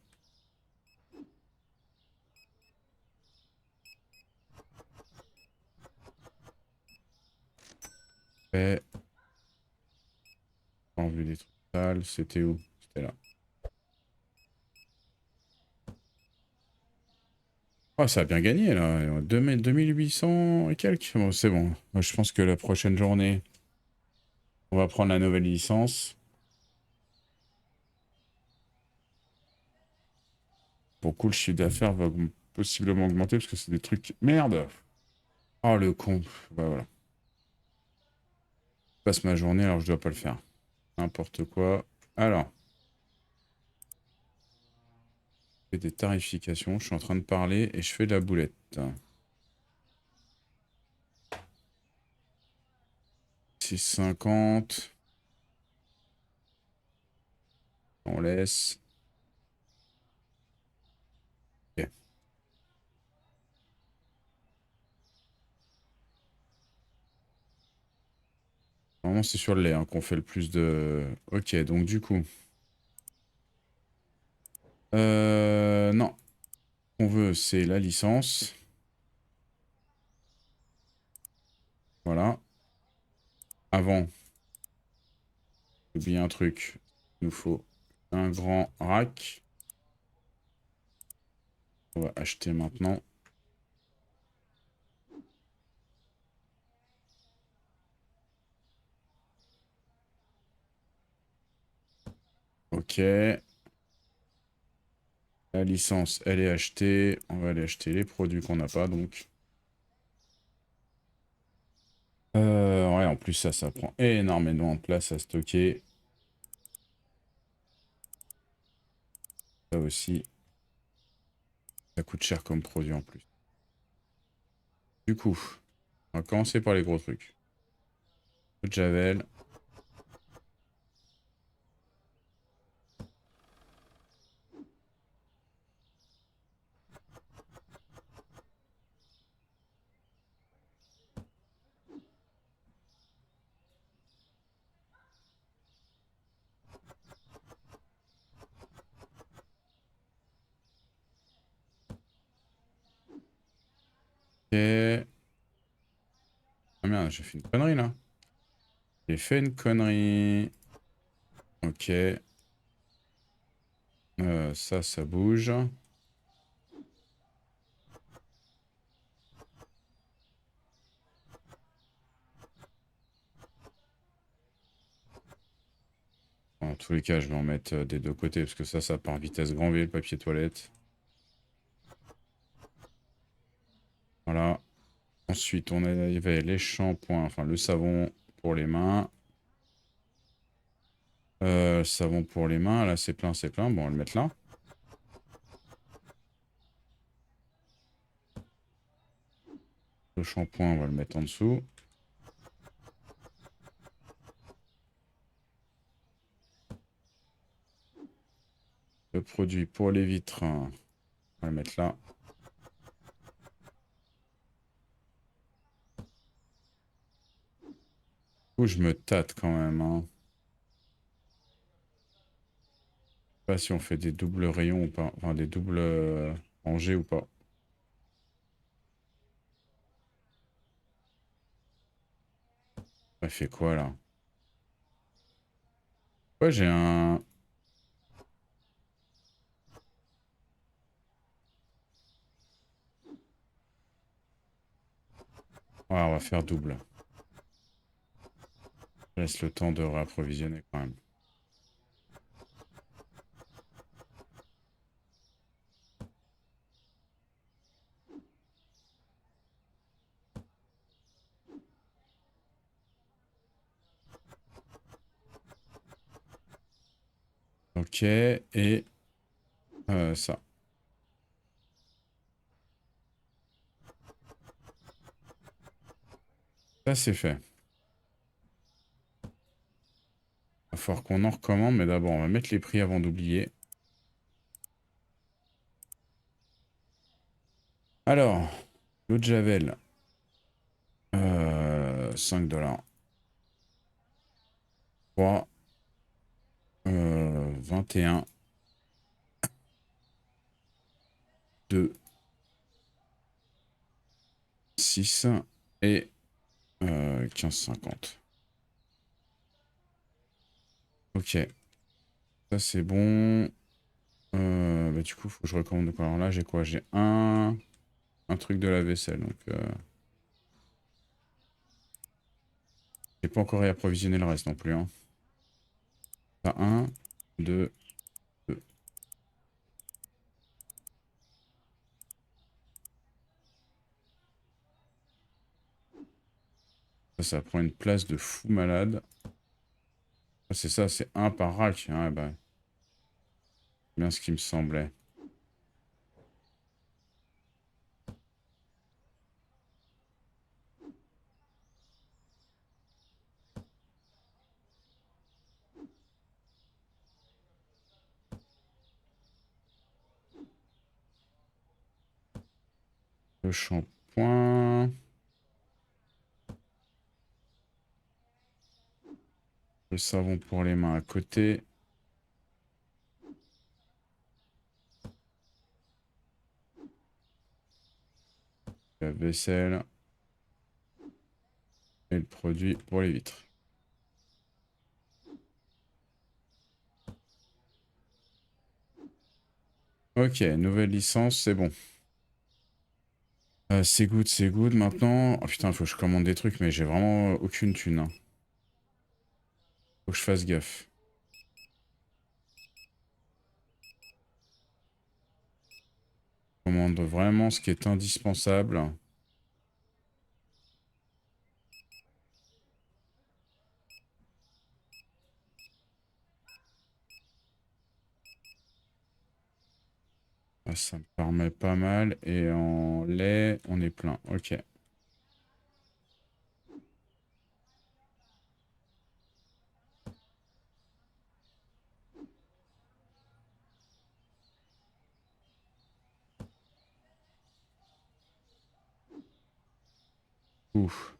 Fait. En vue des trucs sales, c'était où? C'était là. Ah, ça a bien gagné là. 2800 et quelques. Bon, c'est bon. Moi, je pense que la prochaine journée, on va prendre la nouvelle licence. Pour cool, le chiffre d'affaires va possiblement augmenter parce que c'est des trucs. Merde! Oh le con. Bah voilà. Je passe ma journée alors je dois pas le faire. N'importe quoi. Alors, je fais des tarifications. Je suis en train de parler et je fais de la boulette. 6,50. On laisse. Ok. Normalement, c'est sur le lait hein, qu'on fait le plus de. Ok, donc du coup. Non. Ce qu'on veut, c'est la licence. Voilà. Avant, j'ai oublié un truc. Il nous faut un grand rack. On va acheter maintenant. Ok. La licence, elle est achetée. On va aller acheter les produits qu'on n'a pas, donc. Ouais, en plus, ça prend énormément de place à stocker. Ça aussi, ça coûte cher comme produit en plus. Du coup, on va commencer par les gros trucs. Eau de Javel. Ok. Ah merde, j'ai fait une connerie là. J'ai fait une connerie. Ok. Ça bouge. En tous les cas, je vais en mettre des deux côtés parce que ça part vitesse grand V, le papier toilette. Voilà. Ensuite, on avait les shampoings, enfin le savon pour les mains. Savon pour les mains, là c'est plein, c'est plein. Bon, on va le mettre là. Le shampoing, on va le mettre en dessous. Le produit pour les vitres, on va le mettre là. Où je me tâte quand même, hein. Je sais pas si on fait des doubles rayons ou pas. Enfin, des doubles rangées ou pas. Ça fait quoi là? Ouais, j'ai un. Ouais, on va faire double. Je laisse le temps de réapprovisionner quand même. Ok, et ça. Ça, c'est fait. Il va falloir qu'on en recommande, mais d'abord, on va mettre les prix avant d'oublier. Alors, l'eau de Javel, 5 $. 3, 21, 2, 6 et 15,50. Ok, ça c'est bon. Bah, du coup, faut que je recommande quoi. Alors là, j'ai quoi? J'ai un truc de la vaisselle. Donc, j'ai pas encore réapprovisionné le reste non plus. Hein. Ça, 1, 2, 2. Ça prend une place de fou malade. Ah, c'est ça, c'est un par rack. Ah, bah, bien ce qui me semblait. Le shampoing. Le savon pour les mains à côté. La vaisselle. Et le produit pour les vitres. Ok, nouvelle licence, c'est bon. C'est good, c'est good. Maintenant, oh putain, faut que je commande des trucs, mais j'ai vraiment aucune thune. Hein. Faut que je fasse gaffe. Je commande vraiment ce qui est indispensable. Ah, ça me permet pas mal. Et en lait, on est plein. Ok. Ouf.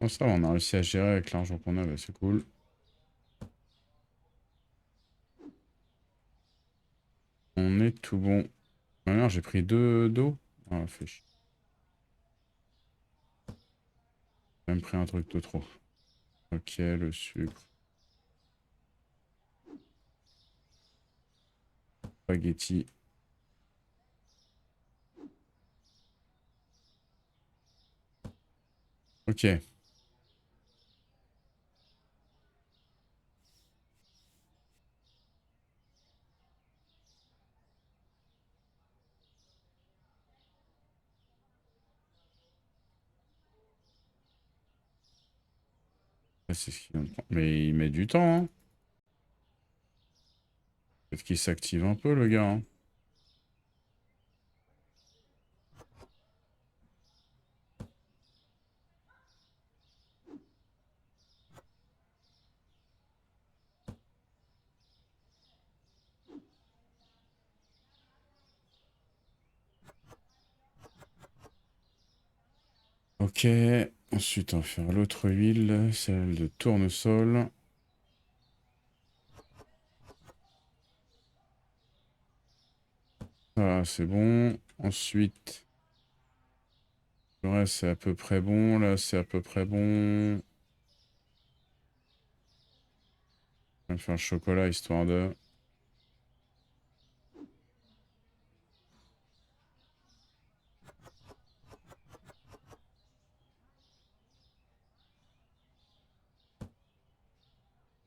Bon, ça, on a réussi à gérer avec l'argent qu'on a, bah, c'est cool. On est tout bon. Ah non, j'ai pris deux d'eau. Ah, fait chier. J'ai même pris un truc de trop. Ok, le sucre. Spaghetti. Ok. Ça, c'est ce qu'il vient de prendre. Mais il met du temps, hein. Peut-être qu'il s'active un peu, le gars. Hein. Ok. Ensuite, on va faire l'autre huile, celle de tournesol. Ça, c'est bon. Ensuite, le reste, c'est à peu près bon. Là, c'est à peu près bon. On va faire le chocolat, histoire de...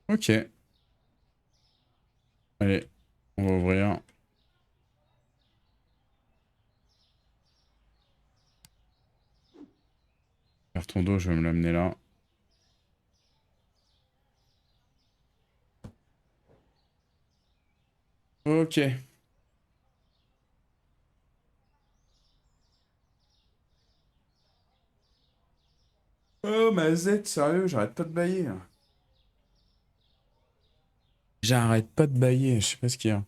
Ok. Allez, on va ouvrir. Carton d'eau, je vais me l'amener là. Ok. Oh, ma Z, sérieux, j'arrête pas de bailler. Là. J'arrête pas de bailler, je sais pas ce qu'il y a.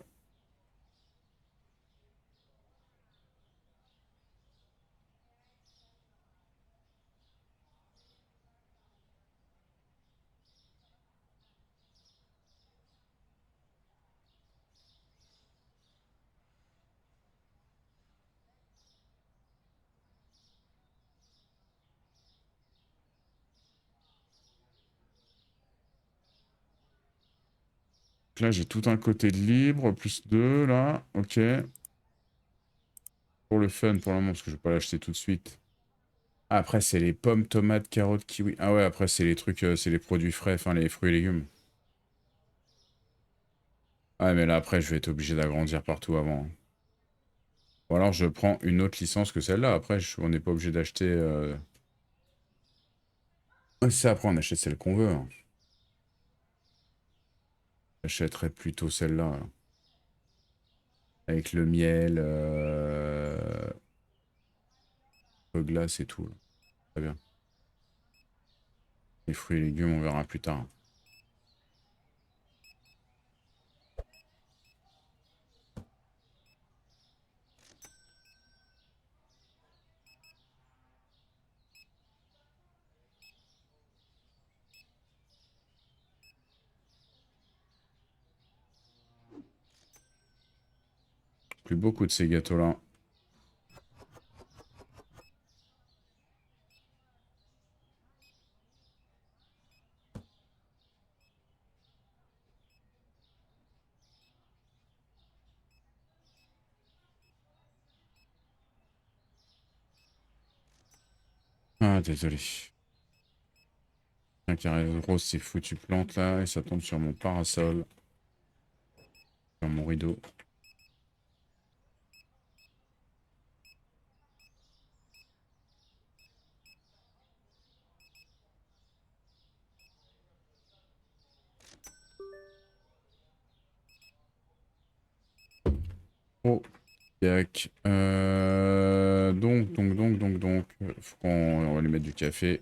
Donc là, j'ai tout un côté de libre, plus 2, là. Ok. Pour le fun, pour le moment, parce que je vais pas l'acheter tout de suite. Ah, après, c'est les pommes, tomates, carottes, kiwi. Ah ouais, après, c'est les trucs, c'est les produits frais, enfin, les fruits et légumes. Ah, mais là, après, je vais être obligé d'agrandir partout avant. Hein. Ou alors, je prends une autre licence que celle-là. Après, on n'est pas obligé d'acheter... Ouais, c'est après, on achète celle qu'on veut. Hein. J'achèterais plutôt celle-là. Là. Avec le miel, le glace et tout. Là. Très bien. Les fruits et légumes, on verra plus tard. Plus beaucoup de ces gâteaux-là. Ah, désolé. Un carré rose, c'est foutu plante là, et ça tombe sur mon parasol, sur mon rideau. Oh, yac. Donc. Faut qu'on on va lui mettre du café.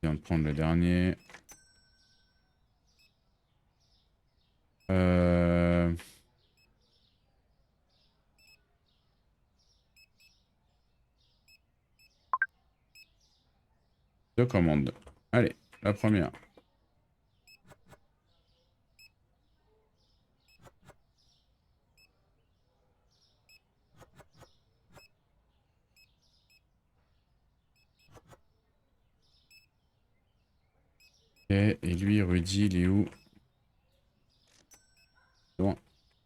Je viens de prendre le dernier. Euh... Deux commandes. Allez, la première. Ok, et lui, Rudy, il est où? Bon,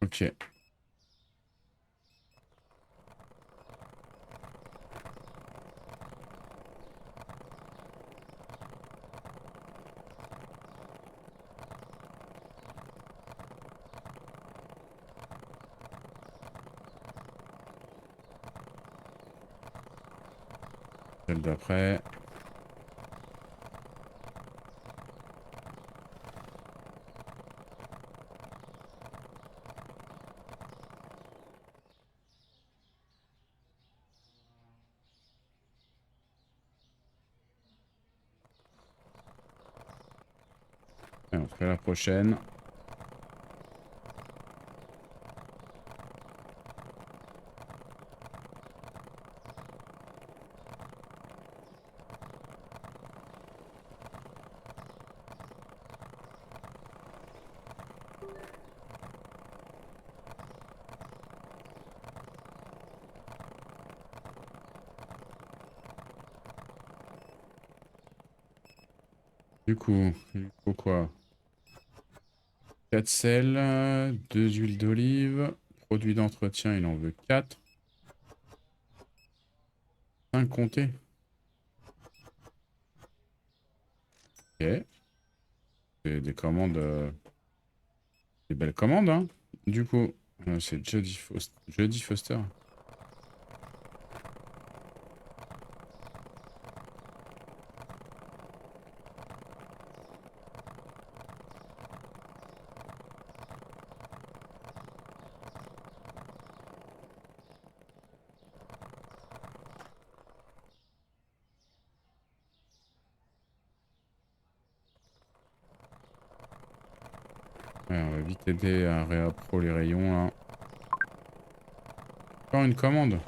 ok. Celle d'après. Et on fait la prochaine. Du coup, il faut quoi? 4 sels, 2 huiles d'olive, produits d'entretien, il en veut 4. 5 comptés. Ok. C'est des commandes. Des belles commandes, hein. Du coup, c'est Jodie Foster. Ouais, on va vite aider à réappro les rayons là. Encore une commande.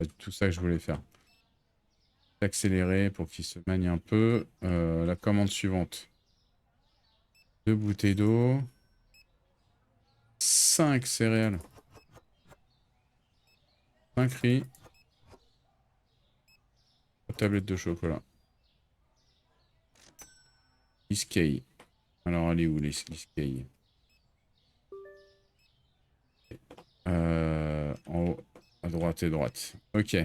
C'est tout ça que je voulais faire. Accélérer pour qu'il se manie un peu. La commande suivante. 2 bouteilles d'eau. 5 céréales. 5 riz. Tablette de chocolat. Iskay. Alors, elle est où les Iskay? En haut, à droite et droite. Ok.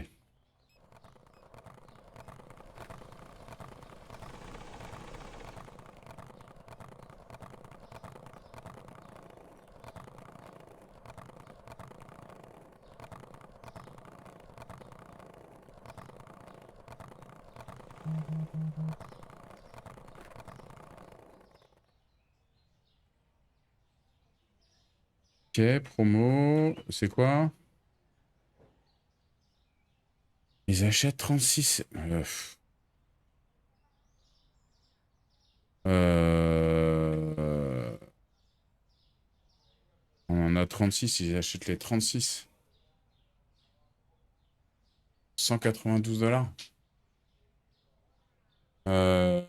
Ok, promo. C'est quoi? Ils achètent 36. Euh, On en a 36, ils achètent les 36. 192 $.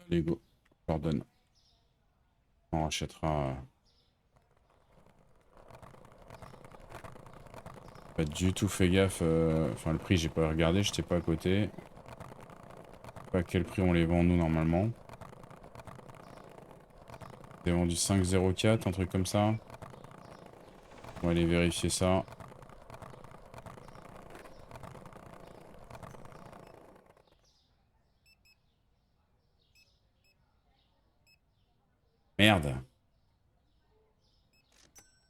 Lego. Pardonne. On rachètera. Pas du tout fait gaffe. Enfin, le prix, j'ai pas regardé, j'étais pas à côté. Pas à quel prix on les vend, nous, normalement. C'est vendu 5,04, un truc comme ça. On va aller vérifier ça. Merde.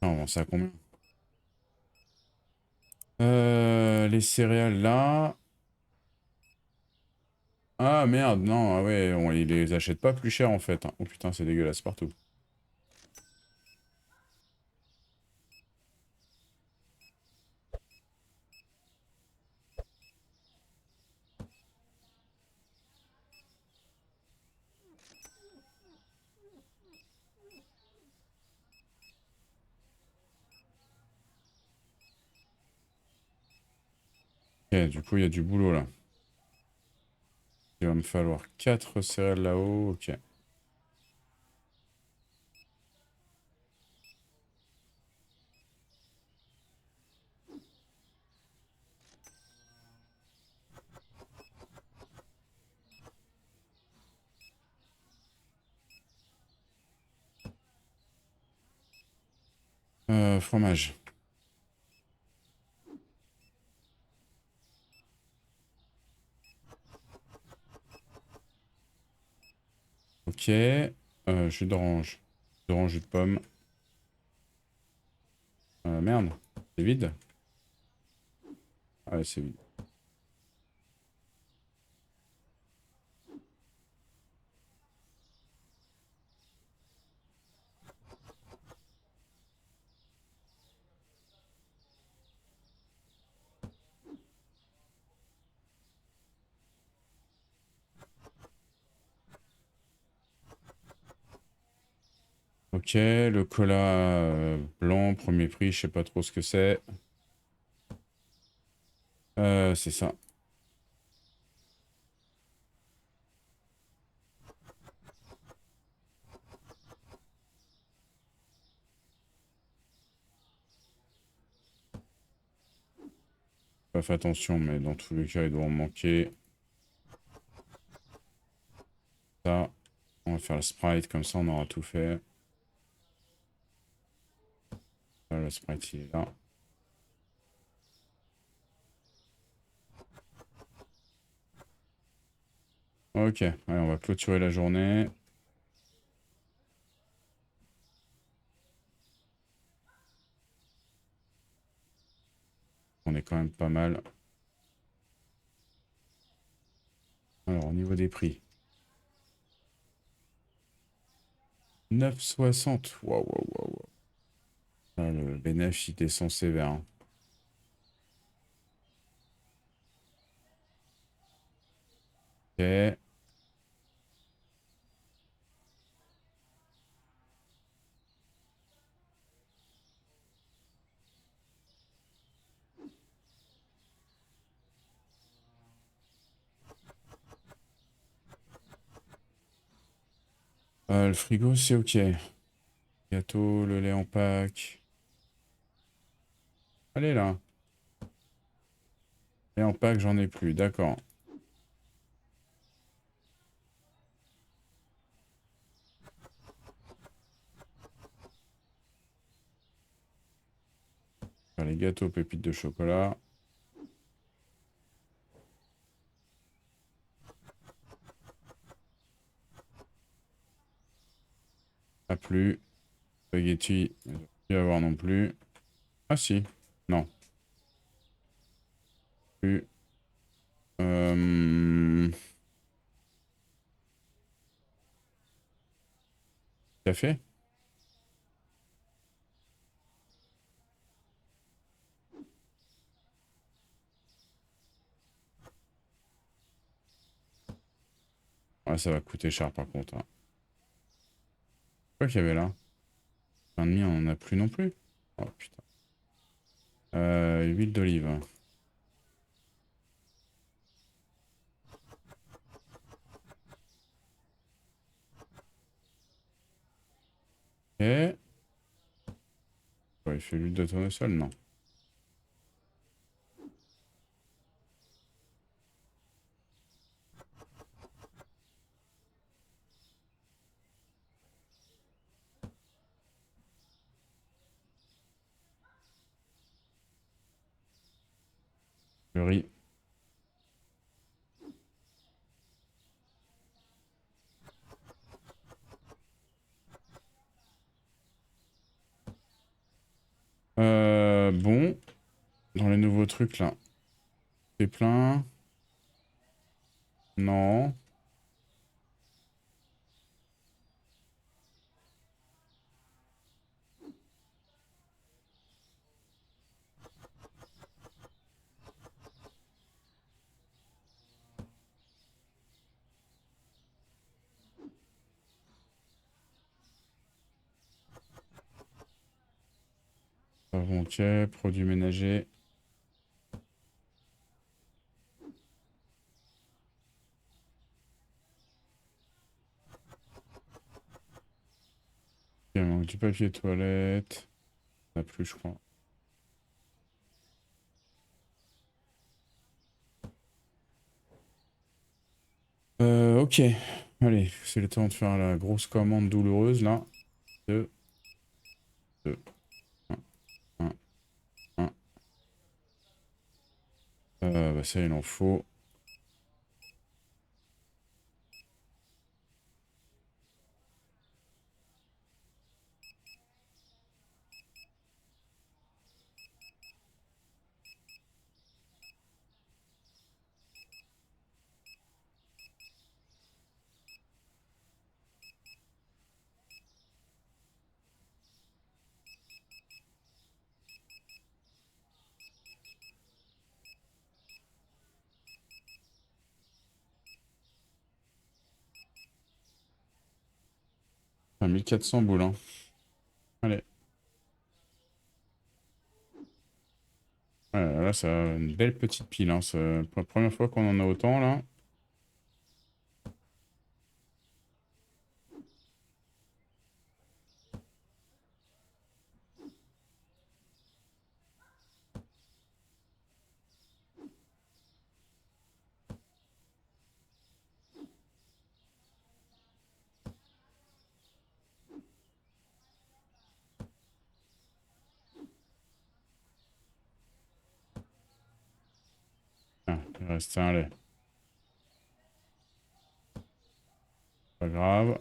Ah, on vend ça à combien? Les céréales là. Ah merde, non, ah ouais, ils les achètent pas plus cher en fait, hein. Oh putain, c'est dégueulasse partout. Ok, du coup, il y a du boulot là. Il va me falloir 4 céréales là-haut, ok. Fromage. Ok. Jus d'orange. Jus d'orange, jus de pomme. Merde. C'est vide? Ouais, c'est vide. Ok, le cola blanc, premier prix, je sais pas trop ce que c'est. C'est ça. Pas fait attention, mais dans tous les cas, il doit en manquer. Ça. On va faire le sprite, comme ça on aura tout fait. Là, le sprite, il est là. Ok, allez, on va clôturer la journée. On est quand même pas mal. Alors, au niveau des prix. 9,60. Waouh, waouh, waouh. Ah, le bénéfice, il descend sévère, hein. Ok. Le frigo, c'est ok. Gâteau, le lait en pack. Allez là. Lait en pack, j'en ai plus. D'accord. Faire les gâteaux pépites de chocolat. Pas plus. Spaghetti. Il ne doit plus y avoir non plus. Ah si. Non. Plus. Euh... Café? Ouais, ça va coûter cher par contre, hein. Quoi qu'il y avait là? Pain de mie, on en a plus non plus. Oh putain. Huile d'olive. Ok. Ouais, il fait l'huile de tournesol, non. Le riz. Bon. Dans les nouveaux trucs là. C'est plein. Non. Savon, ok. Produits ménagers. Il manque du papier toilette. On a plus, je crois. Ok. Allez, c'est le temps de faire la grosse commande douloureuse là. Deux, deux, un, un. Bah ça, il en faut. Ah, 1400 boules, hein. Allez. Ouais, là, c'est une belle petite pile, hein. C'est la première fois qu'on en a autant, là. Ah, il reste un lait. Pas grave.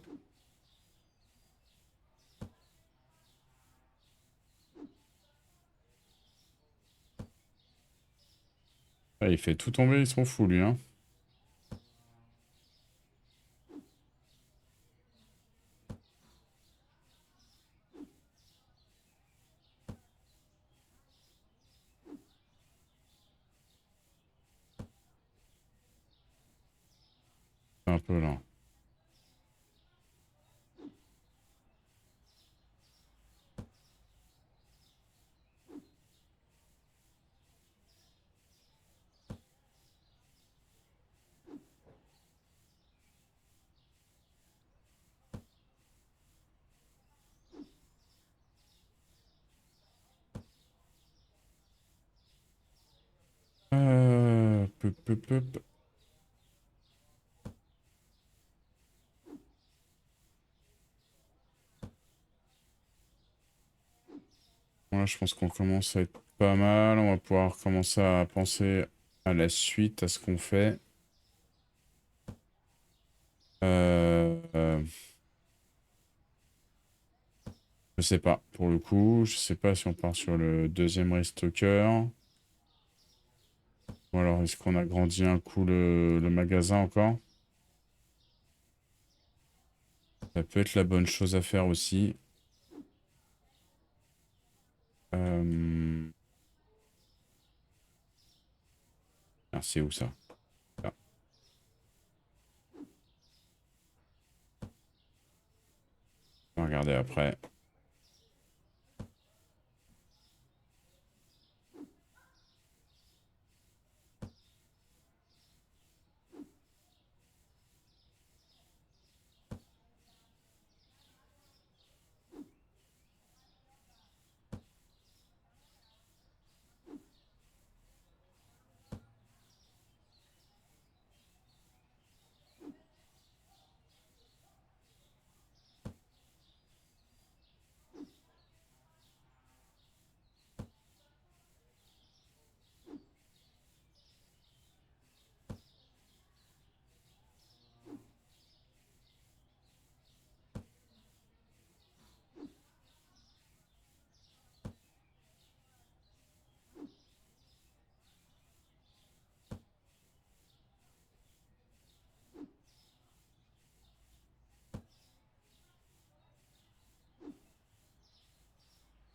Ah, il fait tout tomber, ils sont fous, lui, hein. C'est un peu lent. Peu, peu, peu, peu. Voilà, je pense qu'on commence à être pas mal. On va pouvoir commencer à penser à la suite, à ce qu'on fait. Euh, je sais pas, pour le coup. Je sais pas si on part sur le deuxième restocker. Ou alors, est-ce qu'on agrandit un coup le magasin encore? Ça peut être la bonne chose à faire aussi. Euh... Ah, c'est où ça? Ah, on va regarder après.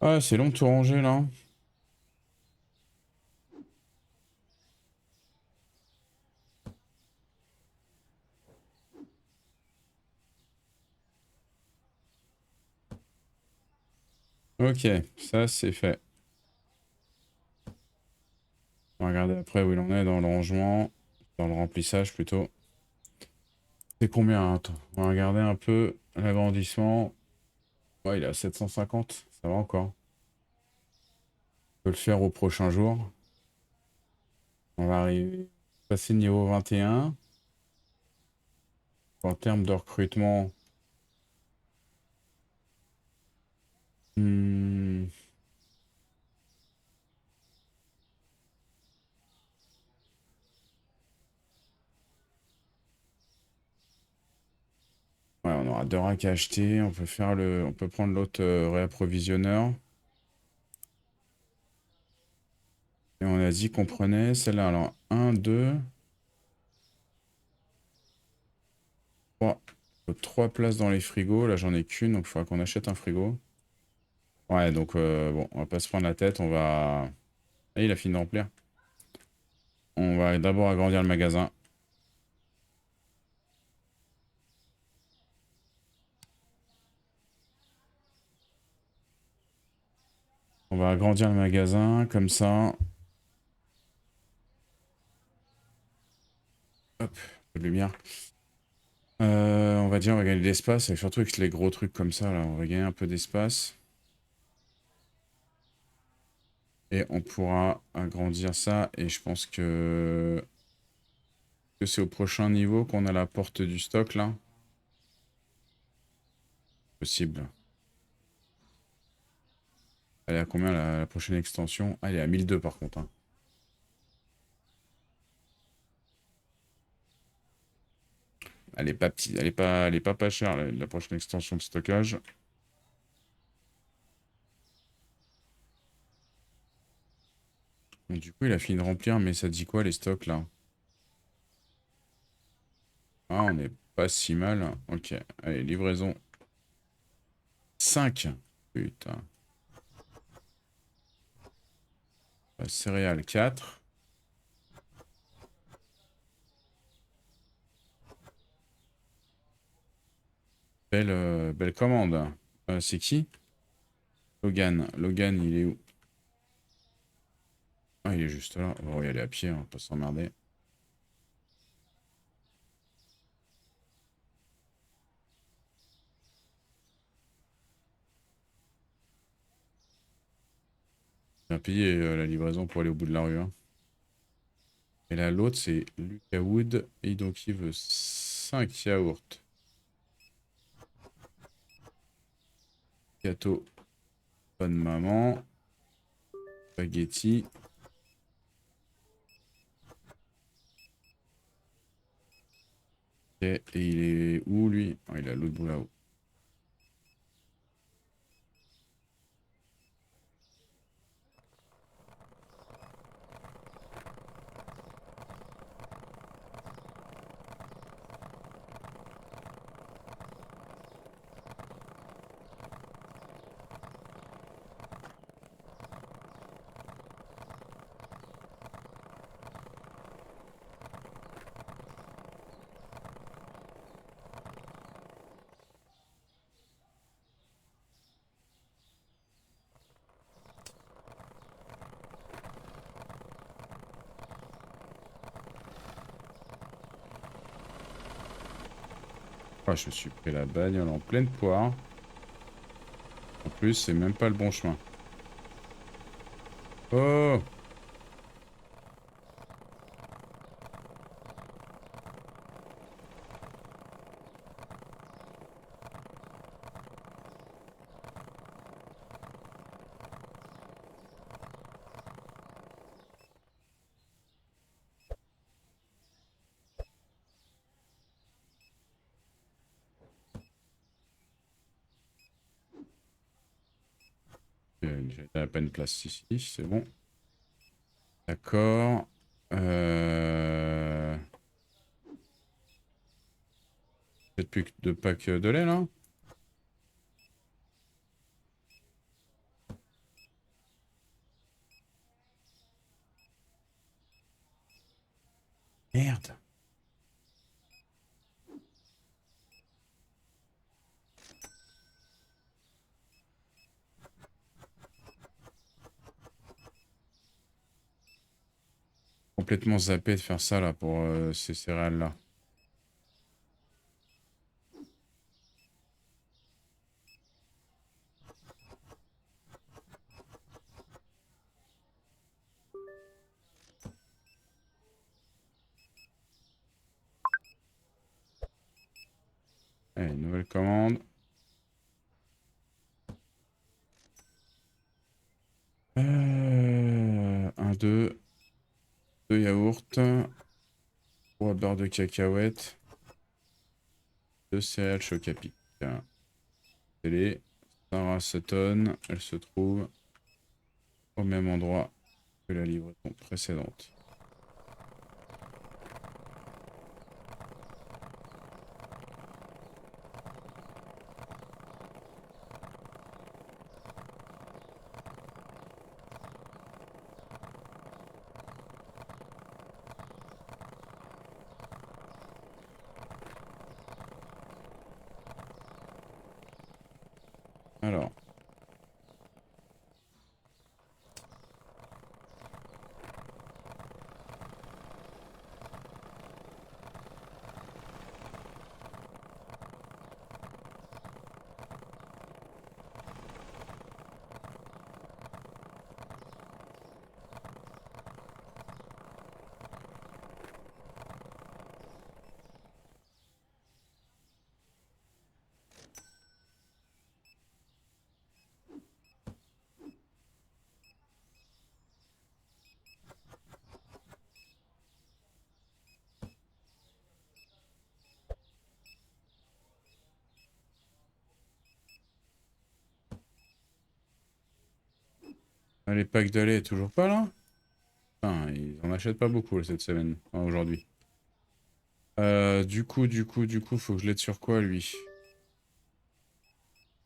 Ah, c'est long de tout ranger là. Ok, ça c'est fait. On va regarder après où il en est dans le rangement, dans le remplissage plutôt. C'est combien? Attends, on va regarder un peu l'agrandissement. Ouais, il est à 750, ça va encore. On peut le faire au prochain jour. On va arriver, passer le niveau 21. En termes de recrutement, hmm, ouais, on aura deux racks à acheter. On peut faire on peut prendre l'autre réapprovisionneur. Et on a dit qu'on prenait celle-là. Alors, un, 2, 3. Faut 3 places dans les frigos. Là, j'en ai qu'une, donc il faudra qu'on achète un frigo. Ouais, donc bon, on va pas se prendre la tête. On va. Ah, il a fini de remplir. On va d'abord agrandir le magasin. va agrandir le magasin comme ça. Hop, peu de lumière. On va dire on va gagner de l'espace, et surtout avec les gros trucs comme ça, là, on va gagner un peu d'espace. Et on pourra agrandir ça, et je pense que c'est au prochain niveau qu'on a la porte du stock, là. Possible. Elle est à combien la prochaine extension? Ah, elle est à 1002 par contre, hein. Elle est pas petite, elle est pas chère, la prochaine extension de stockage. Bon, du coup, il a fini de remplir, mais ça dit quoi les stocks là? Ah, on est pas si mal. Ok, allez, livraison 5. Putain. Céréales 4. Belle commande. C'est qui? Logan. Logan, il est où? Ah, il est juste là. On va y aller à pied, on va pas s'emmerder. On va payer la livraison pour aller au bout de la rue, hein. Et là, l'autre, c'est Lucas Wood. Et donc, il veut 5 yaourts. Gâteau. Bonne maman. Spaghetti. Ok, et il est où, lui? Ah, il est à l'autre bout là-haut. Ah, je me suis pris la bagnole en pleine poire. En plus, c'est même pas le bon chemin. Oh! J'ai à peine place ici, c'est bon. D'accord. Peut-être plus que 2 packs de lait là? Merde. Complètement zappé de faire ça là pour ces céréales là. Allez, nouvelle commande. 1, 2 yaourts. 3 barres de cacahuètes. 2 céréales Chocapic. Télé. Sarah Sutton, elle se trouve au même endroit que la livraison précédente. Alors, Ah, les packs de lait, toujours pas là? Putain, ils en achètent pas beaucoup là, cette semaine, enfin, aujourd'hui. Du coup, faut que je l'aide sur quoi lui?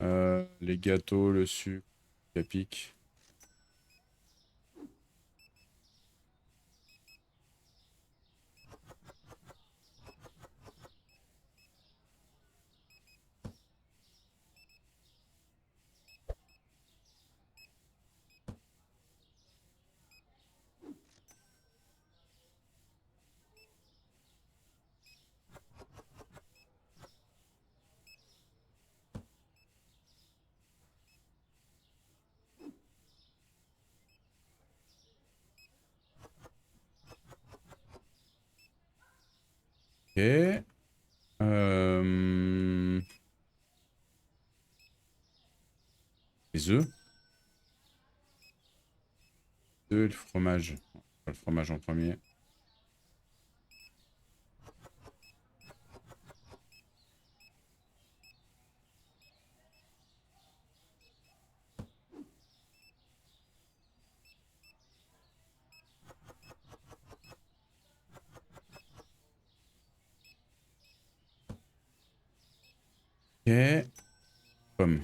Les gâteaux, le sucre, capic. Ok. Euh, Les œufs. Et le fromage. Le fromage en premier. Ok. Pomme.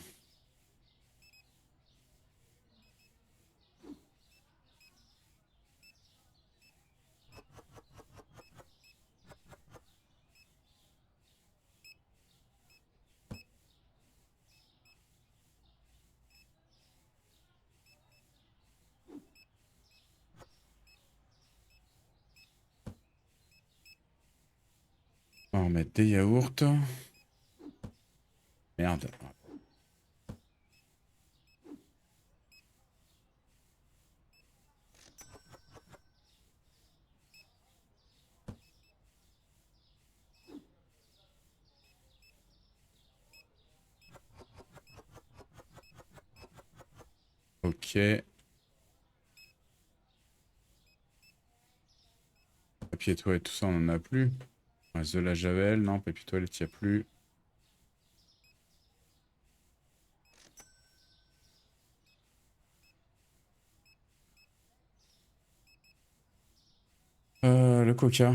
On va remettre des yaourts. Merde. Ok. Papier toilette, tout ça, on en a plus. Reste de la javel. Non, papier toilette, il n'y a plus. Le coca.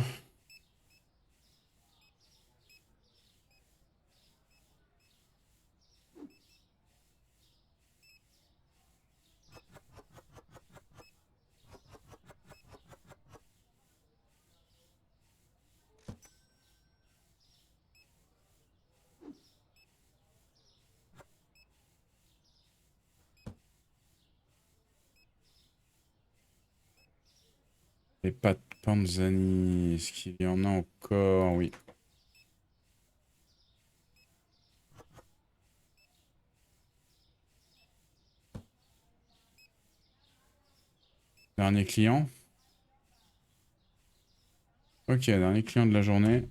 Les pâtes Panzani. Est-ce qu'il y en a encore? Oui. Dernier client. Ok, dernier client de la journée.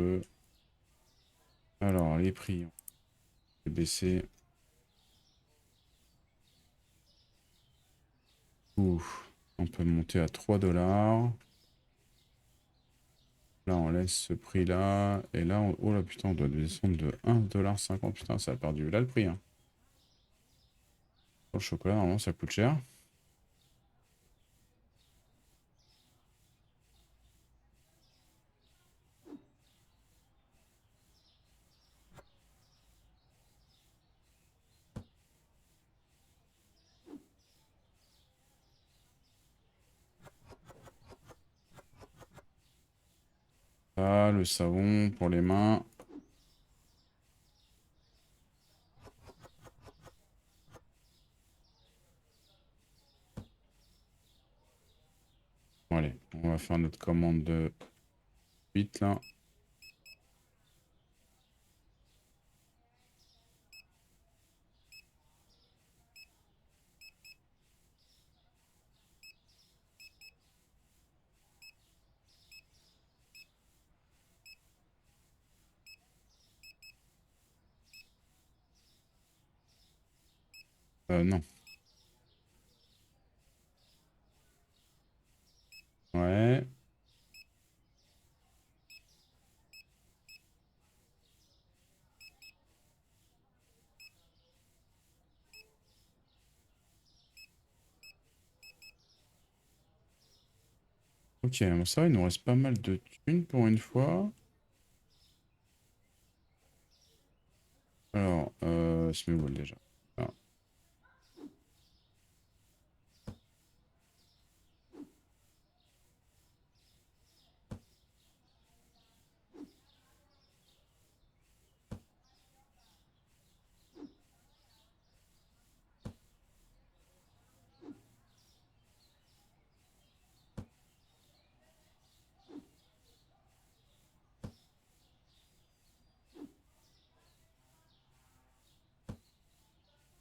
Euh, Alors, les prix. On va baisser. Ouh. On peut monter à 3 $. Là, on laisse ce prix-là. Et là, oh là, putain, on doit descendre de 1,50 $. Putain, ça a perdu là le prix. Hein. Pour le chocolat, normalement, ça coûte cher. Ah, le savon pour les mains. Bon, allez, on va faire notre commande de 8 là. Non. Ouais. Ok, bon, ça va, il nous reste pas mal de thunes pour une fois. Alors, Small déjà. Ah,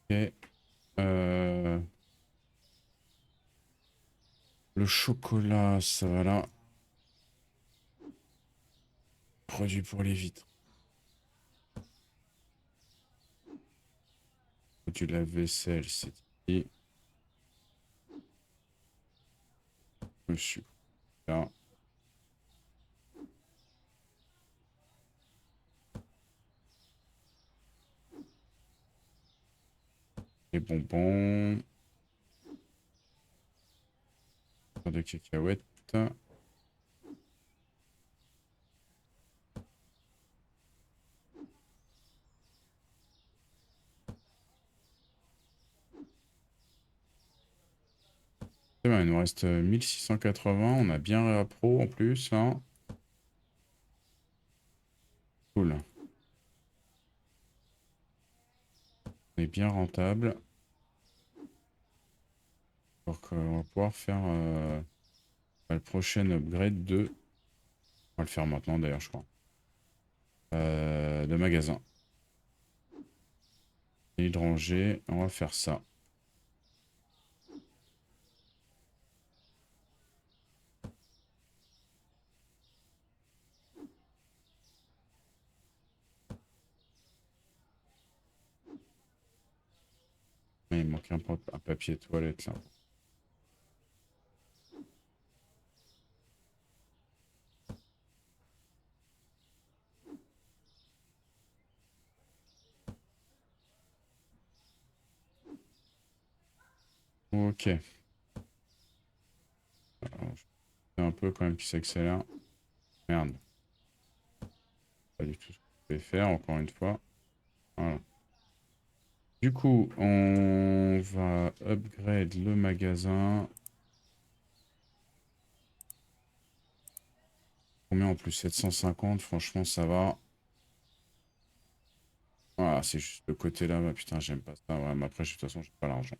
ok. Euh, le chocolat, ça va là. Produit pour les vitres. Du lave-vaisselle, c'est ici. Le sucre, là. Les bonbons. De cacahuètes. C'est bon, il nous reste 1680. On a bien réappro en plus, là. Cool. On est bien rentable. Donc, on va pouvoir faire le prochain upgrade de... On va le faire maintenant, d'ailleurs, je crois. De magasin. Hydranger, on va faire ça. Mais il manque un papier toilette, là. Ok. Alors, je fais un peu quand même qui s'accélère. Merde. Pas du tout ce que je pouvais faire, encore une fois. Voilà. Du coup, on va upgrade le magasin. Combien en plus? 750, franchement, ça va. Voilà, c'est juste le côté là. Bah, putain, j'aime pas ça. Ouais, mais après, de toute façon, j'ai pas l'argent.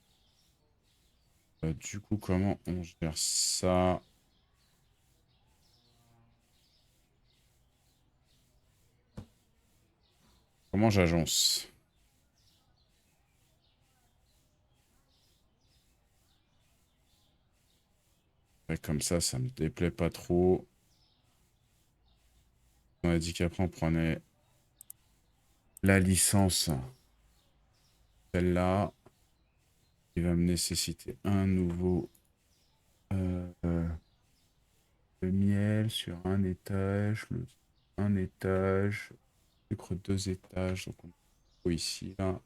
Du coup, comment on gère ça? Comment j'agence? Ouais, comme ça me déplaît pas trop. On a dit qu'après, on prenait la licence. Celle-là, qui va me nécessiter un nouveau le miel sur un étage, un étage, sucre 2 étages. Donc, on ici, là.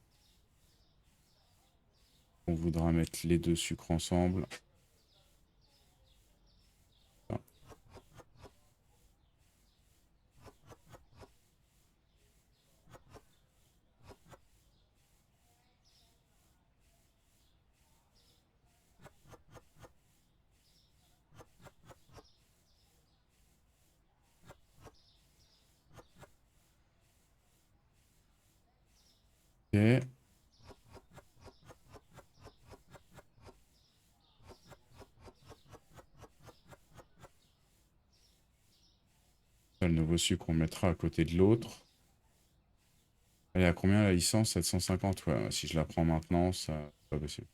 On voudra mettre les deux sucres ensemble. Ok. Le nouveau sucre, on mettra à côté de l'autre. Elle est à combien la licence? 750? Ouais, si je la prends maintenant, ça c'est pas possible.